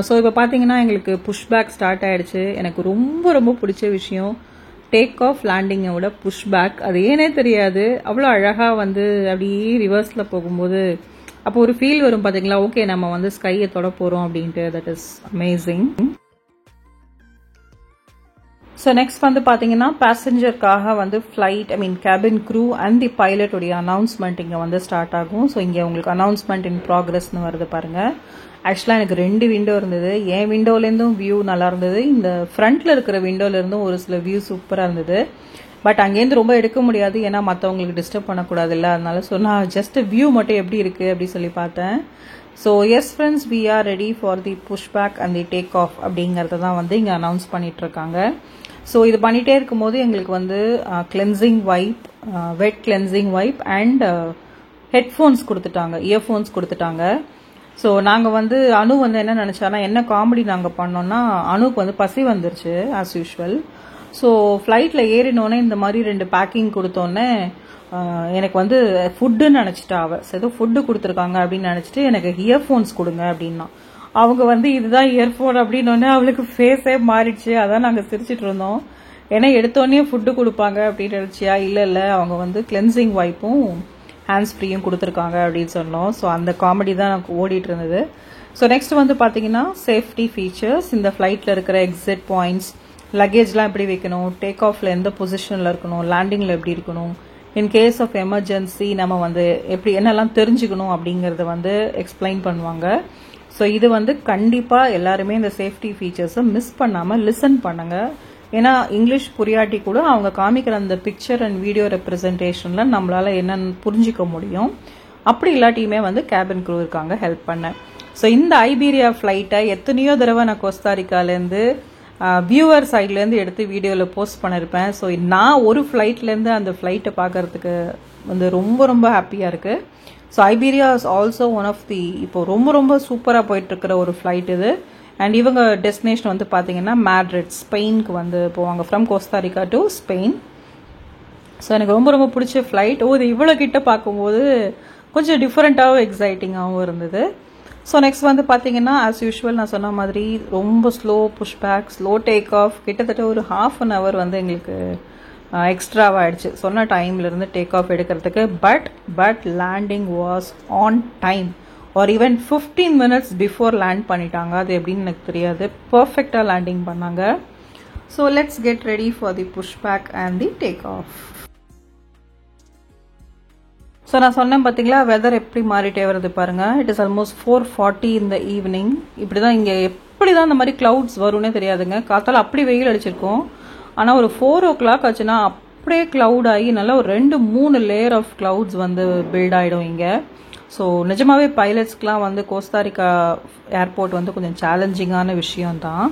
ஸோ இப்போ பார்த்தீங்கன்னா எங்களுக்கு புஷ்பேக் ஸ்டார்ட் ஆகிடுச்சு. எனக்கு ரொம்ப ரொம்ப பிடிச்ச விஷயம் டேக் ஆஃப் லேண்டிங்கை விட புஷ்பேக். அது ஏனே தெரியாது, அவ்வளோ அழகாக வந்து அப்படியே ரிவர்ஸில் போகும்போது அப்போ ஒரு ஃபீல் வரும் பார்த்தீங்களா, ஓகே நம்ம வந்து ஸ்கையை தொட போகிறோம் அப்படின்ட்டு. That is amazing. So next வந்து பார்த்தீங்கன்னா பேசஞ்சருக்காக வந்து flight cabin crew and the பைலட்டுடைய அனௌன்ஸ்மெண்ட் இங்கே வந்து ஸ்டார்ட் ஆகும். ஸோ இங்கே உங்களுக்கு அனௌன்ஸ்மெண்ட் இன் ப்ராக்ரஸ்னு வருது பாருங்கள். ஆக்சுவலாக எனக்கு 2 விண்டோ இருந்தது. என் விண்டோலேருந்தும் வியூ நல்லா இருந்தது, இந்த ஃப்ரண்ட்டில் இருக்கிற விண்டோலேருந்தும் ஒரு சில வியூ சூப்பராக இருந்தது. பட் அங்கேருந்து ரொம்ப எடுக்க முடியாது, ஏன்னா மற்றவங்களுக்கு டிஸ்டர்ப் பண்ணக்கூடாது இல்லை, அதனால. ஸோ நான் ஜஸ்ட் வியூ மட்டும் எப்படி இருக்குது அப்படி சொல்லி பார்த்தேன். So yes friends, we are ready for the pushback and the take off அப்படிங்கிறத தான் வந்து இங்கே அனௌன்ஸ் பண்ணிகிட்ருக்காங்க. ஸோ இது பண்ணிகிட்டே இருக்கும்போது எங்களுக்கு வந்து cleansing vibe, wet cleansing vibe and headphones கொடுத்துட்டாங்க, இயர்ஃபோன்ஸ் கொடுத்துட்டாங்க. ஸோ நாங்கள் வந்து அனு வந்து என்ன நினச்சானா, என்ன காமெடி நாங்கள் பண்ணோன்னா, அனுக்கு வந்து பசி வந்துருச்சு ஆஸ் யூஷுவல். ஸோ ஃப்ளைட்டில் ஏறினோன்னே இந்த மாதிரி 2 பேக்கிங் கொடுத்தோன்னே எனக்கு வந்து ஃபுட்டுன்னு நினச்சிட்டா அவள். ஏதோ ஃபுட்டு கொடுத்துருக்காங்க அப்படின்னு நினச்சிட்டு எனக்கு இயர்ஃபோன்ஸ் கொடுங்க அப்படின்னா, அவங்க வந்து இதுதான் இயர்ஃபோன் அப்படின்னோடனே அவளுக்கு ஃபேஸே மாறிடுச்சு. அதான் நாங்கள் சிரிச்சிட்டு இருந்தோம். ஏன்னா எடுத்தோடனே ஃபுட்டு கொடுப்பாங்க அப்படின்னு நினச்சியா, இல்லை அவங்க வந்து கிளென்சிங் வைப்பும் ஹேண்ட்ஸ் ஃப்ரீயும் கொடுத்துருக்காங்க அப்படின்னு சொன்னோம். ஸோ அந்த காமெடி தான் எனக்கு ஓடிட்டு இருந்தது. ஸோ நெக்ஸ்ட் வந்து பார்த்தீங்கன்னா சேஃப்டி ஃபீச்சர்ஸ், இந்த ஃப்ளைட்டில் இருக்கிற எக்ஸிட் பாயிண்ட்ஸ், லக்கேஜ்லாம் எப்படி வைக்கணும், டேக் ஆஃபில் எந்த பொசிஷனில் இருக்கணும், லேண்டிங்கில் எப்படி இருக்கணும், இன் கேஸ் ஆஃப் எமர்ஜென்சி நம்ம வந்து எப்படி என்னெல்லாம் தெரிஞ்சுக்கணும் அப்படிங்கிறத வந்து எக்ஸ்பிளைன் பண்ணுவாங்க. ஸோ இது வந்து கண்டிப்பாக எல்லாருமே இந்த சேஃப்டி ஃபீச்சர்ஸை மிஸ் பண்ணாமல் லிசன் பண்ணுங்கள். ஏன்னா இங்கிலீஷ் புரியாட்டி கூட அவங்க காமிக்கிற அந்த பிக்சர் அண்ட் வீடியோ ரெப்ரசன்டேஷனில் நம்மளால் என்னென்னு புரிஞ்சிக்க முடியும். அப்படி இல்லாட்டியுமே வந்து கேபின் க்ரூ இருக்காங்க ஹெல்ப் பண்ண. ஸோ இந்த ஐபீரியா ஃப்ளைட்டை எத்தனையோ தடவை நான் கோஸ்டாரிக்காலேருந்து வியூவர் சைட்லேருந்து எடுத்து வீடியோவில் போஸ்ட் பண்ணியிருப்பேன். ஸோ நான் ஒரு ஃப்ளைட்லேருந்து அந்த ஃப்ளைட்டை பார்க்கறதுக்கு வந்து ரொம்ப ரொம்ப ஹாப்பியாக இருக்குது. So Iberia is also one of the இப்போ ரொம்ப ரொம்ப சூப்பராக போயிட்டுருக்கிற ஒரு ஃப்ளைட் இது. அண்ட் இவங்க டெஸ்டினேஷன் வந்து பார்த்தீங்கன்னா மேட்ரிட், ஸ்பெயினுக்கு வந்து போவாங்க, from Costa Rica to Spain. So எனக்கு ரொம்ப ரொம்ப பிடிச்ச ஃப்ளைட். இது இவ்வளோ கிட்ட பார்க்கும்போது கொஞ்சம் டிஃப்ரெண்ட்டாகவும் எக்ஸைட்டிங்காகவும் இருந்தது. ஸோ நெக்ஸ்ட் வந்து பார்த்தீங்கன்னா ஆஸ் யூஷுவல் நான் சொன்ன மாதிரி ரொம்ப slow pushback, slow take off, கிட்டத்தட்ட ஒரு ½ அன் ஹவர் வந்து எங்களுக்கு எக்ஸ்ட்ராவாகிடுச்சு சொன்ன டைம்லேருந்து டேக் ஆஃப் எடுக்கிறதுக்கு. But landing was on time, R even 15 minutes before land பண்ணிட்டாங்க. அது எப்படின்னு எனக்கு தெரியாது, பர்ஃபெக்டாக லேண்டிங் பண்ணாங்க. So let's get ready for the pushback and the take of. So நான் சொன்னேன் பார்த்தீங்களா, வெதர் எப்படி மாறிட்டே வருது பாருங்கள். இட் இஸ் ஆல்மோஸ்ட் 4:40 இந்த ஈவினிங். இப்படி தான் இங்கே எப்படி தான் இந்த மாதிரி க்ளவுட்ஸ் வரும்னே தெரியாதுங்க. காத்தால அப்படி வெயில் அடிச்சிருக்கோம், ஆனால் ஒரு 4 o'clock ஆச்சுன்னா அப்படியே க்ளவுட் ஆகி நல்லா ஒரு 2-3 லேயர் ஆஃப் க்ளவுட்ஸ் வந்து பில்ட் ஆகிடும் இங்கே. ஸோ நிஜமாவே பைலட்ஸ்க்கெலாம் வந்து கோஸ்டாரிக்கா ஏர்போர்ட் வந்து கொஞ்சம் சேலஞ்சிங்கான விஷயம்தான்.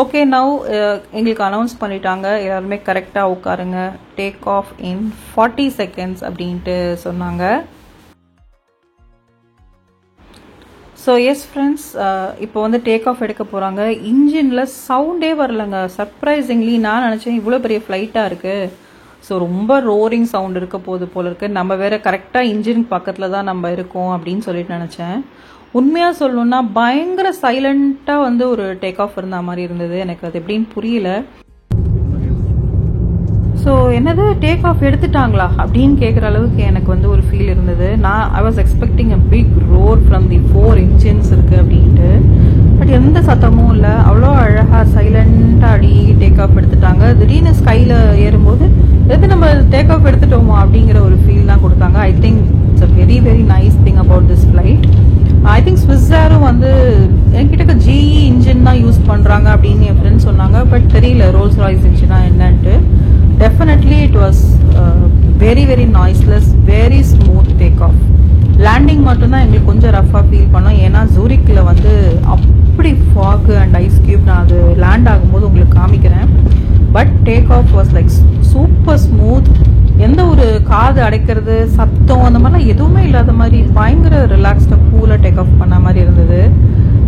ஓகே, நவ் எங்களுக்கு அனௌன்ஸ் பண்ணிட்டாங்க, எல்லாருமே கரெக்டாக உட்காருங்க, டேக் ஆஃப் இன் 40 seconds அப்படின்ட்டு சொன்னாங்க. ஸோ எஸ் ஃப்ரெண்ட்ஸ், இப்போ வந்து டேக் ஆஃப் எடுக்க போகிறாங்க. இன்ஜினில் சவுண்டே வரலங்க. சர்ப்ரைசிங்லி நான் நினச்சேன் இவ்வளோ பெரிய ஃப்ளைட்டாக இருக்குது, ஸோ ரொம்ப ரோரிங் சவுண்ட் இருக்க போது போல இருக்குது, நம்ம வேறு கரெக்டாக இன்ஜின் பக்கத்தில் தான் நம்ம இருக்கோம் அப்படின்னு சொல்லிட்டு நினச்சேன். உண்மையாக சொல்லணுன்னா பயங்கர சைலண்ட்டாக வந்து ஒரு டேக் ஆஃப் இருந்த மாதிரி இருந்தது. எனக்கு அது எப்படின்னு புரியல. ஸோ என்னது டேக் ஆஃப் எடுத்துட்டாங்களா அப்படின்னு கேட்குற அளவுக்கு எனக்கு வந்து ஒரு ஃபீல் இருந்தது. I was expecting a big roar from the 4 engines இருக்குது அப்படின்ட்டு. பட் எந்த சத்தமும் இல்லை, அவ்வளோ அழகாக சைலண்ட்டாக அடி டேக் ஆஃப் எடுத்துட்டாங்க. திடீர்னு ஸ்கையில் ஏறும்போது எது நம்ம டேக் ஆஃப் எடுத்துட்டோமா அப்படிங்கிற ஒரு ஃபீல் தான் கொடுத்தாங்க. I think it's a very very nice thing about this flight. I think Swiss ஏரும் வந்து என்கிட்ட GE இன்ஜின் தான் யூஸ் பண்ணுறாங்க அப்படின்னு என் ஃப்ரெண்ட்ஸ் சொன்னாங்க. பட் தெரியல ரோல்ஸ் ராய்ஸ் இன்ஜினா என்னன்ட்டு. Definitely it was very very noiseless, very smooth take off. Landing மட்டும்தான் எங்களுக்கு கொஞ்சம் ரஃபாக ஃபீல் பண்ணோம். ஏன்னா ஜூரிக்கில் வந்து எப்படி ஃபாக் அண்ட் ஐஸ் கியூப் நான் அது லேண்ட் ஆகும்போது உங்களுக்கு காமிக்கிறேன். But take off was like super smooth. எந்த ஒரு காது அடைக்கிறது சத்தம் அந்த மாதிரிலாம் எதுவுமே இல்லாத மாதிரி பயங்கர ரிலாக்ஸ்டாக கூலாக டேக் ஆஃப் பண்ண மாதிரி இருந்தது.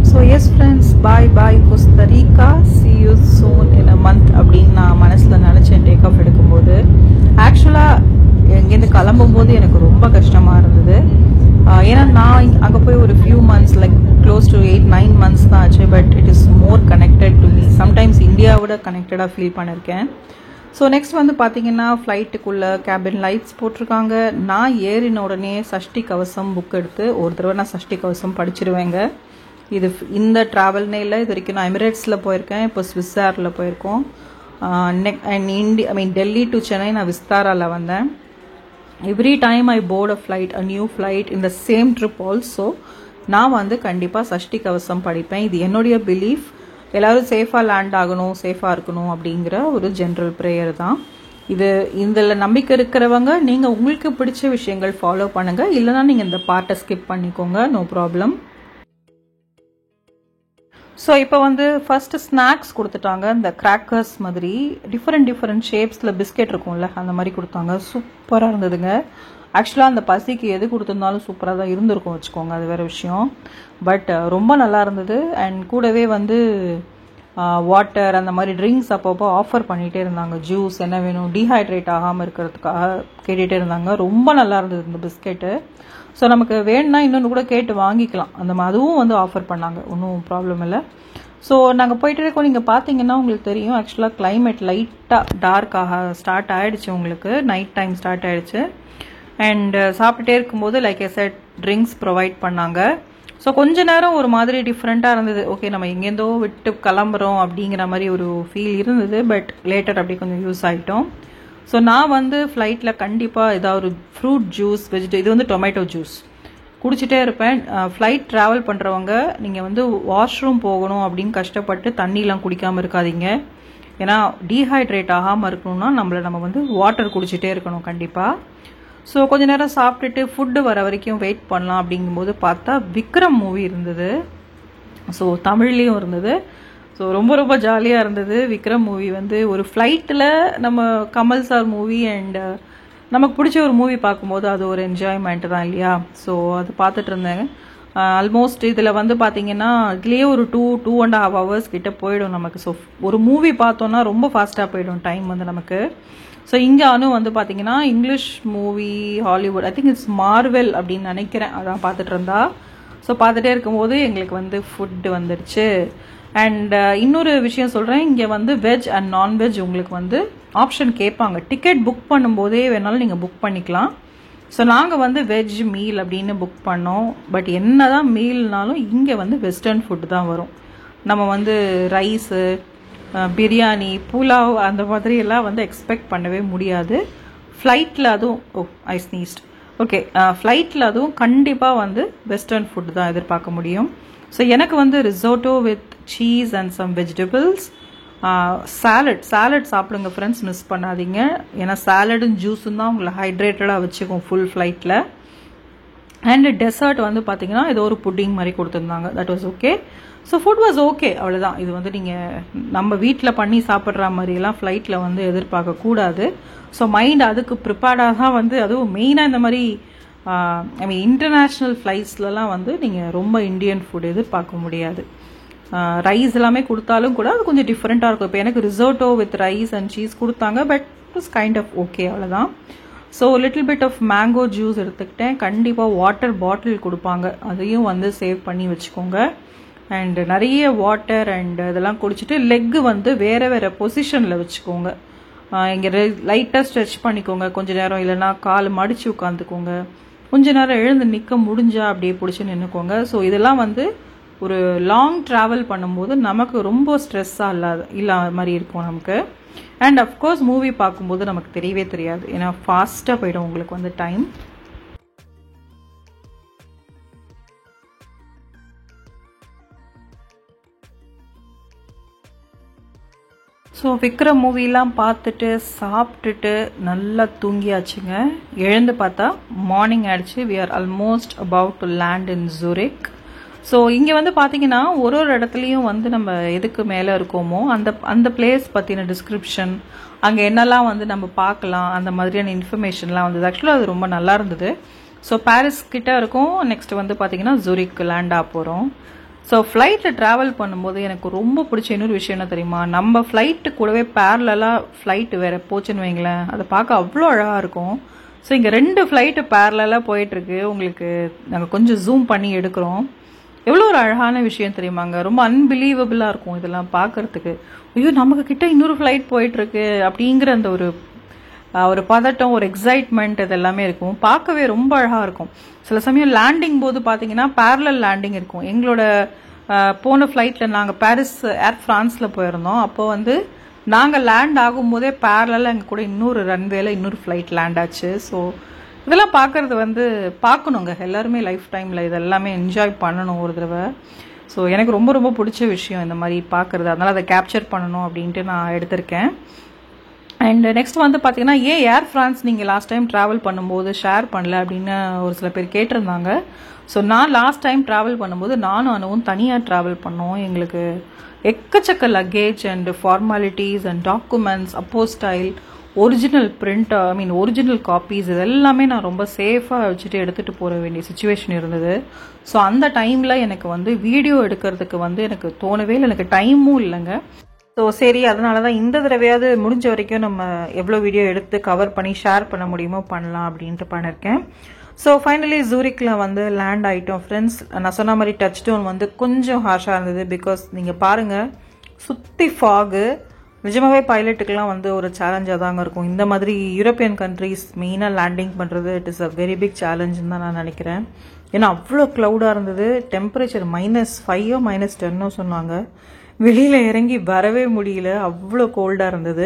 So yes friends, bye bye Costa Rica, see you soon in a month அப்படின்னு நான் மனசில் நினச்சேன் டேக் ஆஃப் எடுக்கும்போது. ஆக்சுவலாக எங்கேருந்து கிளம்பும்போது எனக்கு ரொம்ப கஷ்டமாக இருந்தது. ஏன்னா நான் அங்கே போய் ஒரு few months like close to 8-9 months தான் ஆச்சு. But it is more connected to me. Sometimes இந்தியாவோட கனெக்டடாக ஃபீல் பண்ணியிருக்கேன். ஸோ நெக்ஸ்ட் வந்து பார்த்தீங்கன்னா ஃப்ளைட்டுக்குள்ளே கேபின் லைட்ஸ் போட்டிருக்காங்க. நான் ஏறின உடனே சஷ்டி கவசம் புக் எடுத்து ஒரு தடவை நான் சஷ்டி கவசம் படிச்சிருவேங்க. இது இந்த ட்ராவல்னே இல்லை, இது வரைக்கும் நான் எமிரேட்ஸில் போயிருக்கேன், இப்போ ஸ்விஸ் ஏரில் போயிருக்கோம். டெல்லி டு சென்னை நான் விஸ்தாராவில் வந்தேன். Every time I board a flight, a new flight இந்த சேம் ட்ரிப் ஆல்சோ நான் வந்து கண்டிப்பாக சஷ்டி கவசம் படிப்பேன். இது என்னுடைய பிலீஃப். எல்லோரும் சேஃபாக லேண்ட் ஆகணும், சேஃபாக இருக்கணும் அப்படிங்கிற ஒரு ஜென்ரல் ப்ரேயர் தான் இது. இதில் நம்பிக்கை இருக்கிறவங்க நீங்கள் உங்களுக்கு பிடிச்ச விஷயங்கள் ஃபாலோ பண்ணுங்கள், இல்லைனா நீங்கள் இந்த பார்ட்டை ஸ்கிப் பண்ணிக்கோங்க, நோ ப்ராப்ளம். ஸோ இப்போ வந்து ஃபஸ்ட்டு ஸ்நாக்ஸ் கொடுத்துட்டாங்க. இந்த கிராக்கர்ஸ் மாதிரி டிஃப்ரெண்ட் ஷேப்ஸில் பிஸ்கெட் இருக்கும்ல அந்த மாதிரி கொடுத்தாங்க. சூப்பராக இருந்ததுங்க. ஆக்சுவலாக அந்த பசிக்கு எது கொடுத்துருந்தாலும் சூப்பராக தான் இருந்திருக்கும் வச்சுக்கோங்க, அது வேறு விஷயம். பட் ரொம்ப நல்லா இருந்தது. அண்ட் கூடவே வந்து வாட்டர் அந்த மாதிரி ட்ரிங்க்ஸ் அப்பப்போ ஆஃபர் பண்ணிகிட்டே இருந்தாங்க. ஜூஸ் என்ன வேணும், டீஹைட்ரேட் ஆகாமல் இருக்கிறதுக்காக கேட்டுகிட்டே இருந்தாங்க. ரொம்ப நல்லா இருந்தது இந்த பிஸ்கெட்டு. ஸோ நமக்கு வேணும்னா இன்னொன்று கூட கேட்டு வாங்கிக்கலாம், அந்த அதுவும் வந்து ஆஃபர் பண்ணாங்க, ஒன்றும் ப்ராப்ளம் இல்லை. ஸோ நாங்கள் போயிட்டு இருக்கோம். நீங்கள் பார்த்தீங்கன்னா உங்களுக்கு தெரியும், ஆக்சுவலாக கிளைமேட் லைட்டாக டார்க்காக ஸ்டார்ட் ஆகிடுச்சு, உங்களுக்கு நைட் டைம் ஸ்டார்ட் ஆகிடுச்சு. அண்ட் சாப்பிட்டுட்டே இருக்கும்போது like I set drinks provide பண்ணாங்க. ஸோ கொஞ்ச நேரம் ஒரு மாதிரி டிஃப்ரெண்ட்டாக இருந்தது. ஓகே, நம்ம எங்கேருந்தோ விட்டு கிளம்புறோம் அப்படிங்கிற மாதிரி ஒரு ஃபீல் இருந்தது. பட் லேட்டர் அப்படி கொஞ்சம் யூஸ் ஆகிட்டோம். ஸோ நான் வந்து ஃப்ளைட்டில் கண்டிப்பாக ஏதாவது ஒரு ஃப்ரூட் ஜூஸ், இது வந்து டொமேட்டோ ஜூஸ் குடிச்சிட்டே இருப்பேன். ஃப்ளைட் ட்ராவல் பண்ணுறவங்க நீங்கள் வந்து வாஷ்ரூம் போகணும் அப்படின்னு கஷ்டப்பட்டு தண்ணிலாம் குடிக்காமல் இருக்காதீங்க. ஏன்னா டீஹைட்ரேட் ஆகாமல் இருக்கணும்னா நம்ம வந்து வாட்டர் குடிச்சிட்டே இருக்கணும் கண்டிப்பாக. ஸோ கொஞ்ச நேரம் சாப்பிட்டுட்டு ஃபுட்டு வர வரைக்கும் வெயிட் பண்ணலாம். அப்படிங்கும்போது பார்த்தா விக்ரம் மூவி இருந்தது. ஸோ தமிழ்லேயும் இருந்தது. ஸோ ரொம்ப ஜாலியாக இருந்தது. விக்ரம் மூவி வந்து ஒரு ஃப்ளைட்டில் நம்ம கமல் சார் மூவி அண்ட் நமக்கு பிடிச்ச ஒரு மூவி பார்க்கும்போது அது ஒரு என்ஜாய்மெண்ட் தான் இல்லையா. ஸோ அது பார்த்துட்டு இருந்தேங்க. ஆல்மோஸ்ட் இதில் வந்து பார்த்தீங்கன்னா இதுலேயே ஒரு 2.5 hours கிட்ட போயிடும் நமக்கு. ஸோ ஒரு மூவி பார்த்தோன்னா ரொம்ப ஃபாஸ்ட்டாக போயிடும் டைம் வந்து நமக்கு. ஸோ இங்கே வந்து பார்த்தீங்கன்னா English movie, Hollywood, I think it's Marvel அப்படின்னு நினைக்கிறேன், அதான் பார்த்துட்டு இருந்தா. ஸோ பார்த்துட்டே இருக்கும்போது எங்களுக்கு வந்து ஃபுட்டு வந்துடுச்சு. அண்ட் இன்னொரு விஷயம் சொல்கிறேன், இங்கே வந்து வெஜ் அண்ட் நான்வெஜ் உங்களுக்கு வந்து ஆப்ஷன் கேட்பாங்க. டிக்கெட் புக் பண்ணும்போதே வேணாலும் நீங்கள் புக் பண்ணிக்கலாம். ஸோ நாங்கள் வந்து வெஜ் மீல் அப்படின்னு புக் பண்ணோம். பட் என்ன தான் மீல்னாலும் இங்கே வந்து வெஸ்டர்ன் ஃபுட் தான் வரும். நம்ம வந்து ரைஸு, பிரியாணி, புலாவ் அந்த மாதிரி எல்லாம் வந்து எக்ஸ்பெக்ட் பண்ணவே முடியாது. ஃப்ளைட்டில் அதுவும் ஐ ஸ்னீஸ்ட் ஓகே ஃப்ளைட்டில் அதுவும் கண்டிப்பாக வந்து வெஸ்டர்ன் ஃபுட் தான் எதிர்பார்க்க முடியும். ஸோ எனக்கு வந்து risotto with cheese and some vegetables, salad சாப்பிடுங்க ஃப்ரெண்ட்ஸ், மிஸ் பண்ணாதீங்க. ஏன்னா சாலடும் ஜூஸும் தான் உங்களை ஹைட்ரேட்டடாக வச்சுக்கும் ஃபுல் ஃப்ளைட்டில். அண்ட் டெசர்ட் வந்து பார்த்தீங்கன்னா ஏதோ ஒரு புட்டிங் மாதிரி கொடுத்துருந்தாங்க. That was okay. So food was okay, அவ்வளோதான். இது வந்து நீங்கள் நம்ம வீட்டில் பண்ணி சாப்பிட்ற மாதிரிலாம் ஃப்ளைட்டில் வந்து எதிர்பார்க்கக்கூடாது. ஸோ மைண்ட் அதுக்கு ப்ரிப்பேர்டாக தான் வந்து, அதுவும் மெயினாக இந்த மாதிரி இன்டர்நேஷ்னல் ஃப்ளைட்ஸ்லலாம் வந்து நீங்கள் ரொம்ப இந்தியன் ஃபுட் எதிர்பார்க்க முடியாது. ரைஸ் எல்லாமே கொடுத்தாலும் கூட அது கொஞ்சம் டிஃப்ரெண்ட்டாக இருக்கும். இப்போ எனக்கு risotto with rice and cheese கொடுத்தாங்க. But it was kind of okay, அவ்வளோதான். So little bit of mango juice எடுத்துக்கிட்டேன். கண்டிப்பாக வாட்டர் பாட்டில் கொடுப்பாங்க, அதையும் வந்து சேவ் பண்ணி வச்சுக்கோங்க. அண்ட் நிறைய வாட்டர் அண்ட் இதெல்லாம் குடிச்சிட்டு லெக்கு வந்து வேறு பொசிஷனில் வச்சுக்கோங்க. இங்கே லைட்டாக ஸ்ட்ரெச் பண்ணிக்கோங்க கொஞ்ச நேரம், இல்லைனா கால் மடித்து உட்காந்துக்கோங்க. கொஞ்ச நேரம் எழுந்து நிற்க முடிஞ்சா அப்படியே பிடிச்சி நின்றுக்கோங்க. ஸோ இதெல்லாம் வந்து ஒரு லாங் ட்ராவல் பண்ணும்போது நமக்கு ரொம்ப ஸ்ட்ரெஸ்ஸாக இல்லாத மாதிரி இருக்கும் நமக்கு. அண்ட் அஃப்கோர்ஸ் மூவி பார்க்கும்போது நமக்கு தெரியவே தெரியாது, ஏன்னா ஃபாஸ்ட்டாக போயிடும் உங்களுக்கு வந்து டைம். ஸோ விக்ரம் மூவிலாம் பார்த்துட்டு சாப்பிட்டுட்டு நல்லா தூங்கியாச்சுங்க. எழுந்து பார்த்தா மார்னிங் ஆயிடுச்சு. We are almost about to land in Zurich. So இங்கே வந்து பார்த்தீங்கன்னா ஒரு இடத்துலையும் வந்து நம்ம எதுக்கு மேலே இருக்கோமோ அந்த பிளேஸ் பற்றின டிஸ்கிரிப்ஷன், அங்கே என்னெல்லாம் வந்து நம்ம பார்க்கலாம், அந்த மாதிரியான இன்ஃபர்மேஷன்லாம் வந்தது. ஆக்சுவலாக அது ரொம்ப நல்லா இருந்தது. ஸோ பாரிஸ் கிட்ட இருக்கும். நெக்ஸ்ட் வந்து பார்த்தீங்கன்னா ஜூரிக் லேண்ட் ஆக போகிறோம். ஸோ ஃப்ளைட்டில் ட்ராவல் பண்ணும்போது எனக்கு ரொம்ப பிடிச்ச இன்னொரு விஷயம் என்ன தெரியுமா, நம்ம ஃப்ளைட்டு கூடவே பேரலாக ஃப்ளைட்டு வேறு போச்சுன்னு வைங்களேன், அதை பார்க்க அவ்வளோ அழகாக இருக்கும். ஸோ இங்கே 2 ஃப்ளைட்டு பேரலாக போயிட்டுருக்கு. உங்களுக்கு நாங்கள் கொஞ்சம் ஜூம் பண்ணி எடுக்கிறோம். எவ்வளோ ஒரு அழகான விஷயம் தெரியுமாங்க, ரொம்ப அன்பிலீவபிளாக இருக்கும் இதெல்லாம் பார்க்கறதுக்கு. ஐயோ நமக்கு கிட்ட இன்னொரு ஃப்ளைட் போயிட்டுருக்கு அப்படிங்கிற அந்த ஒரு பதட்டம், ஒரு எக்ஸைட்மெண்ட் இதெல்லாமே இருக்கும். பார்க்கவே ரொம்ப அழகாக இருக்கும். சில சமயம் லேண்டிங் போது பார்த்தீங்கன்னா பேரலல் லேண்டிங் இருக்கும். எங்களோட போன ஃப்ளைட்டில் நாங்கள் பாரிஸ் ஏர் ஃப்ரான்ஸில் போயிருந்தோம். அப்போ வந்து நாங்கள் லேண்ட் ஆகும்போதே பேரலாக எங்கள் கூட இன்னொரு ரன்வேல இன்னொரு ஃப்ளைட் லேண்ட் ஆச்சு. ஸோ இதெல்லாம் பார்க்கறது வந்து பார்க்கணுங்க எல்லாருமே லைஃப் டைமில். இதெல்லாமே என்ஜாய் பண்ணணும் ஒரு தடவை. ஸோ எனக்கு ரொம்ப ரொம்ப பிடிச்ச விஷயம் இந்த மாதிரி பார்க்குறது. அதனால் அதை கேப்சர் பண்ணணும் அப்படின்ட்டு நான் எடுத்திருக்கேன். அண்ட் நெக்ஸ்ட் வந்து பார்த்தீங்கன்னா, ஏன் ஏர் ஃப்ரான்ஸ் நீங்கள் லாஸ்ட் டைம் ட்ராவல் பண்ணும்போது ஷேர் பண்ணல அப்படின்னு ஒரு சில பேர் கேட்டிருந்தாங்க. ஸோ நான் லாஸ்ட் டைம் ட்ராவல் பண்ணும்போது நானும் அனுவும் தனியாக ட்ராவல் பண்ணோம். எங்களுக்கு எக்கச்சக்க luggage and formalities and documents, apostille, original print, original copies, இது எல்லாமே நான் ரொம்ப சேஃபாக வச்சுட்டு எடுத்துகிட்டு போக வேண்டிய சுச்சுவேஷன் இருந்தது. ஸோ அந்த டைமில் எனக்கு வந்து வீடியோ எடுக்கிறதுக்கு வந்து எனக்கு தோணவே இல்லை, எனக்கு டைமும் இல்லைங்க. ஸோ சரி, அதனால தான் இந்த தடவையாவது முடிஞ்ச வரைக்கும் நம்ம எவ்வளோ வீடியோ எடுத்து கவர் பண்ணி ஷேர் பண்ண முடியுமோ பண்ணலாம் அப்படின்ட்டு பண்ணியிருக்கேன். ஸோ ஃபைனலி ஜூரிக்கில் வந்து லேண்ட் ஆகிட்டோம் ஃப்ரெண்ட்ஸ். நான் சொன்ன மாதிரி டச் டவுன் வந்து கொஞ்சம் ஹார்ஷாக இருந்தது. பிகாஸ் நீங்கள் பாருங்கள், சுற்றி ஃபாகு. நிஜமாகவே பைலட்டுக்கெலாம் வந்து ஒரு சேலஞ்சாக தாங்க இருக்கும். இந்த மாதிரி யூரோப்பியன் கண்ட்ரீஸ் மெயினாக லேண்டிங் பண்ணுறது it is a very big சேலஞ்சுன்னு தான் நான் நினைக்கிறேன். ஏன்னா அவ்வளோ க்ளவுடாக இருந்தது. டெம்பரேச்சர் -5 -10 சொன்னாங்க. வெளியில் இறங்கி வரவே முடியல, அவ்வளோ கோல்டாக இருந்தது.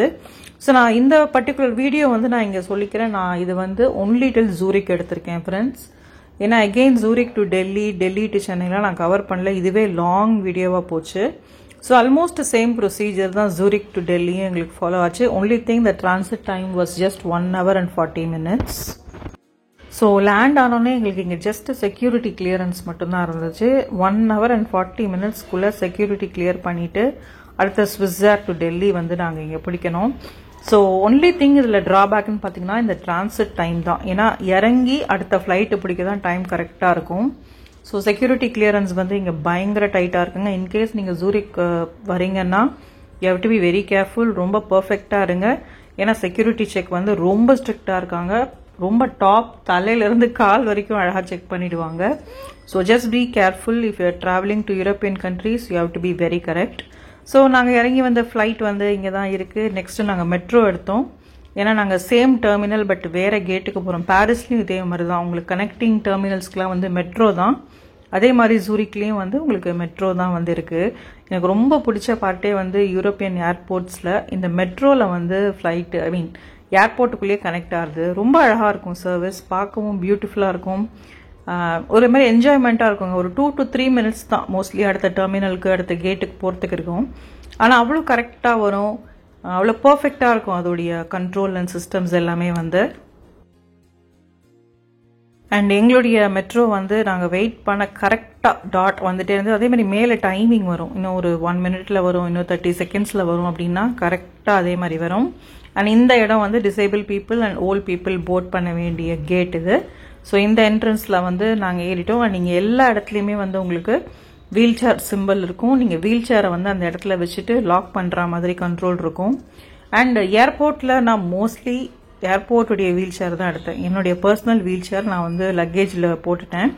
ஸோ நான் இந்த பர்டிகுலர் வீடியோ வந்து நான் இங்கே சொல்லிக்கிறேன். நான் இது வந்து ஒன்லி டில் ஜூரிக் எடுத்திருக்கேன் ஃப்ரெண்ட்ஸ். ஏன்னா again Zurich to Delhi, Delhi to சென்னைலாம் நான் கவர் பண்ணல. இதுவே லாங் வீடியோவாக போச்சு. ஸோ ஆல்மோஸ்ட் சேம் ப்ரொசீஜர் தான் ஜூரிக் டு டெல்லியும் எங்களுக்கு ஃபாலோ ஆச்சு. Only thing the transit time was just 1 hour and 40 minutes. So land ஆனோடனே எங்களுக்கு இங்கே ஜஸ்ட் செக்யூரிட்டி கிளியரன்ஸ் மட்டும்தான் இருந்துச்சு. 1 hour and 40 minutesக்குள்ளே செக்யூரிட்டி கிளியர் பண்ணிவிட்டு அடுத்த ஸ்விஸ் ஏர் டு டெல்லி வந்து நாங்கள் இங்கே பிடிக்கணும். ஸோ ஒன்லி திங் இதில் ட்ராபேக்னு பார்த்தீங்கன்னா இந்த டிரான்சிட் டைம் தான். ஏன்னா இறங்கி அடுத்த ஃப்ளைட்டு பிடிக்க தான் டைம் கரெக்டாக இருக்கும். ஸோ செக்யூரிட்டி கிளியரன்ஸ் வந்து இங்கே பயங்கர டைட்டாக இருக்குங்க. இன்கேஸ் நீங்கள் ஜூரிக் வரீங்கன்னா you have to be very careful. ரொம்ப பர்ஃபெக்டாக இருங்க. ஏன்னா செக்யூரிட்டி செக் வந்து ரொம்ப ஸ்ட்ரிக்டாக இருக்காங்க. ரொம்ப டாப் தலையிலேருந்து கால் வரைக்கும் அழகாக செக் பண்ணிடுவாங்க. So just be careful. If you are travelling to European countries you have to be very correct. So நாங்கள் இறங்கி வந்த ஃப்ளைட் வந்து இங்கே தான் இருக்குது. நெக்ஸ்ட்டு நாங்கள் மெட்ரோ எடுத்தோம். ஏன்னா நாங்கள் சேம் டெர்மினல் பட் வேறு கேட்டுக்கு போகிறோம். பாரிஸ்லேயும் இதே மாதிரி தான். உங்களுக்கு கனெக்டிங் டெர்மினல்ஸ்க்குலாம் வந்து மெட்ரோ தான். அதே மாதிரி ஜூரிக்லேயும் வந்து உங்களுக்கு மெட்ரோ தான் வந்து இருக்குது. எனக்கு ரொம்ப பிடிச்ச பார்ட்டே வந்து யூரோப்பியன் ஏர்போர்ட்ஸில் இந்த மெட்ரோவில் வந்து ஃப்ளைட்டு ஏர்போர்ட்டுக்குள்ளேயே கனெக்ட் ஆகுது. ரொம்ப அழகாக இருக்கும் சர்வீஸ், பார்க்கவும் பியூட்டிஃபுல்லாக இருக்கும். ஒரு மாதிரி என்ஜாய்மெண்ட்டாக இருக்குங்க. ஒரு 2 to 3 minutes தான் மோஸ்ட்லி அடுத்த டெர்மினலுக்கு அடுத்த கேட்டுக்கு போகிறதுக்கு இருக்கும். ஆனால் அவ்வளோ கரெக்டாக வரும், அவ்வளோ பர்ஃபெக்டாக இருக்கும் அதோடைய கண்ட்ரோல் அண்ட் சிஸ்டம்ஸ் எல்லாமே வந்து. அண்ட் எங்களுடைய மெட்ரோ வந்து நாங்கள் வெயிட் பண்ண கரெக்டாக டாட் வந்துட்டே இருந்து, அதே மாதிரி மேலே டைமிங் வரும். இன்னும் ஒரு 1 minute வரும், இன்னும் 30 seconds வரும் அப்படின்னா கரெக்டாக அதே மாதிரி வரும். அண்ட் இந்த இடம் வந்து disable people and volt people boat பண்ண வேண்டிய கேட் இது. ஸோ இந்த என்ட்ரன்ஸில் வந்து நாங்கள் ஏறிட்டோம். அண்ட் நீங்கள் எல்லா இடத்துலையுமே வந்து உங்களுக்கு வீல் சேர் சிம்பிள் இருக்கும். நீங்கள் வீல் சேரை வந்து அந்த இடத்துல வச்சுட்டு லாக் பண்ணுற மாதிரி கண்ட்ரோல் இருக்கும். அண்ட் ஏர்போர்ட்டில் நான் மோஸ்ட்லி ஏர்போர்ட்டுடைய வீல் சேர் தான் எடுத்தேன். என்னுடைய பர்சனல் வீல் சேர் நான் வந்து லக்கேஜில் போட்டுட்டேன்.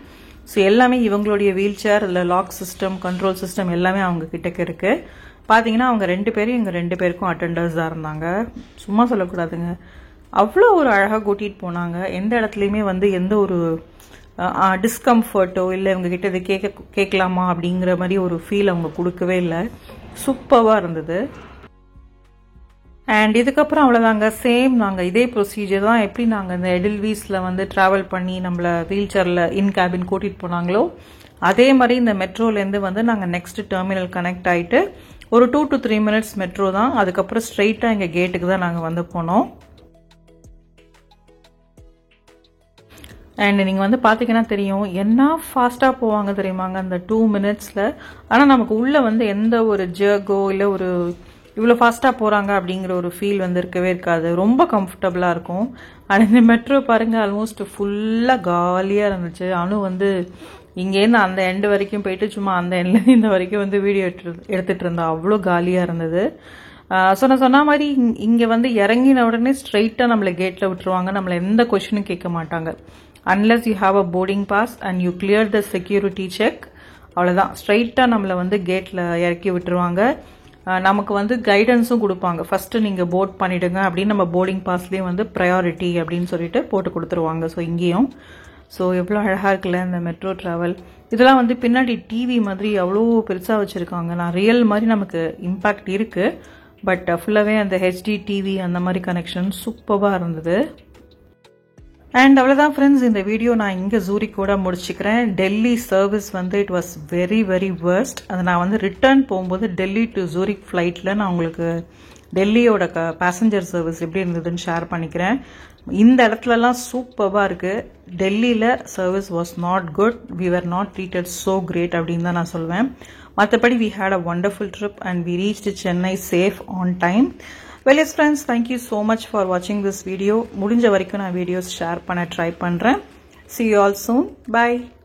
ஸோ எல்லாமே இவங்களுடைய வீல் சேர், இல்லை லாக் சிஸ்டம், கண்ட்ரோல் சிஸ்டம் எல்லாமே அவங்க கிட்டக்க இருக்குது. பார்த்தீங்கன்னா அவங்க 2 பேரும் எங்கள் 2 பேருக்கும் அட்டெண்டர்ஸாக இருந்தாங்க. சும்மா சொல்லக்கூடாதுங்க, அவ்வளோ ஒரு அழகாக கூட்டிகிட்டு போனாங்க. எந்த இடத்துலையுமே வந்து எந்த ஒரு டிஸ்கம்ஃபர்ட்டோ இல்லை இவங்க கிட்ட இது கேட்கலாமா அப்படிங்கிற மாதிரி ஒரு ஃபீல் அவங்க கொடுக்கவே இல்லை. சூப்பராக இருந்தது. அண்ட் இதுக்கப்புறம் அவ்வளோதாங்க, சேம் நாங்கள் இதே ப்ரொசீஜர் தான். எப்படி நாங்கள் இந்த எடில்வீஸில் வந்து ட்ராவல் பண்ணி நம்மளை வீல் சேரில் இன் கேபின் கூட்டிகிட்டு போனாங்களோ அதே மாதிரி இந்த மெட்ரோலேருந்து வந்து நாங்கள் நெக்ஸ்ட் டெர்மினல் கனெக்ட் ஆகிட்டு ஒரு 2 to 3 minutes மெட்ரோ தான். அதுக்கப்புறம் ஸ்ட்ரெயிட்டாக எங்கள் கேட்டுக்கு தான் நாங்கள் வந்து போனோம். அண்ட் நீங்கள் வந்து பார்த்தீங்கன்னா தெரியும் என்ன ஃபாஸ்ட்டாக போவாங்க தெரியுமாங்க அந்த 2 மினிட்ஸில். ஆனால் நமக்கு உள்ளே வந்து எந்த ஒரு ஜர்கோ இல்லை ஒரு இவ்வளோ ஃபாஸ்ட்டாக போகிறாங்க அப்படிங்கிற ஒரு ஃபீல் வந்து இருக்கவே இருக்காது. ரொம்ப கம்ஃபர்டபுளாக இருக்கும். ஆனால் இந்த மெட்ரோ பாருங்கள் ஆல்மோஸ்ட் ஃபுல்லாக காலியாக இருந்துச்சு. அனு வந்து இங்கேருந்து அந்த எண்டு வரைக்கும் போயிட்டு சும்மா அந்த எண்ட்லேருந்து இந்த வரைக்கும் வந்து வீடியோ எடுத்துகிட்டு இருந்தா. அவ்வளோ காலியாக இருந்தது. ஸோ நான் சொன்ன மாதிரி இங்கே வந்து இறங்கின உடனே ஸ்ட்ரைட்டாக நம்மளை கேட்டில் விட்டுருவாங்க. நம்மளை எந்த கொஷினும் கேட்க மாட்டாங்க. Unless you have a boarding pass and you clear the security check. அவ்வளோதான், ஸ்ட்ரைட்டாக நம்மளை வந்து கேட்டில் இறக்கி விட்டுருவாங்க. நமக்கு வந்து கைடன்ஸும் கொடுப்பாங்க. ஃபஸ்ட்டு நீங்கள் போர்ட் பண்ணிவிடுங்க அப்படின்னு நம்ம போர்டிங் பாஸ்லேயே வந்து ப்ரையாரிட்டி அப்படின்னு சொல்லிட்டு போட்டு கொடுத்துருவாங்க. ஸோ இங்கேயும் ஸோ எவ்வளோ அழகாக இருக்குல்ல இந்த மெட்ரோ ட்ராவல். இதெல்லாம் வந்து பின்னாடி டிவி மாதிரி அவ்வளோ பெருசாக வச்சுருக்காங்க. நான் ரியல் மாதிரி நமக்கு இம்பேக்ட் இருக்குது. பட் ஃபுல்லாகவே அந்த ஹெச்டி டிவி அந்த மாதிரி கனெக்ஷன் சூப்பராக இருந்தது. அண்ட் அவ்வளோதான் ஃப்ரெண்ட்ஸ், இந்த வீடியோ நான் இங்கே ஜூரிக்கோட முடிச்சுக்கிறேன். டெல்லி சர்வீஸ் வந்து it was very very worst. அதை நான் வந்து ரிட்டர்ன் போகும்போது டெல்லி டு ஜூரிக் ஃப்ளைட்டில் நான் உங்களுக்கு டெல்லியோட பேசஞ்சர் சர்வீஸ் எப்படி இருந்ததுன்னு ஷேர் பண்ணிக்கிறேன். இந்த இடத்துலலாம் சூப்பராக இருக்குது. டெல்லியில் service was not good. We are not treated so great அப்படின்னு தான் நான் சொல்வேன். மற்றபடி we had a wonderful trip and we reached Chennai safe on time. Well, yes friends, thank you so much for watching this video. முடிஞ்ச வரைக்கும் நான் videos share பண்ண try பண்ணுறேன். See you all soon. Bye.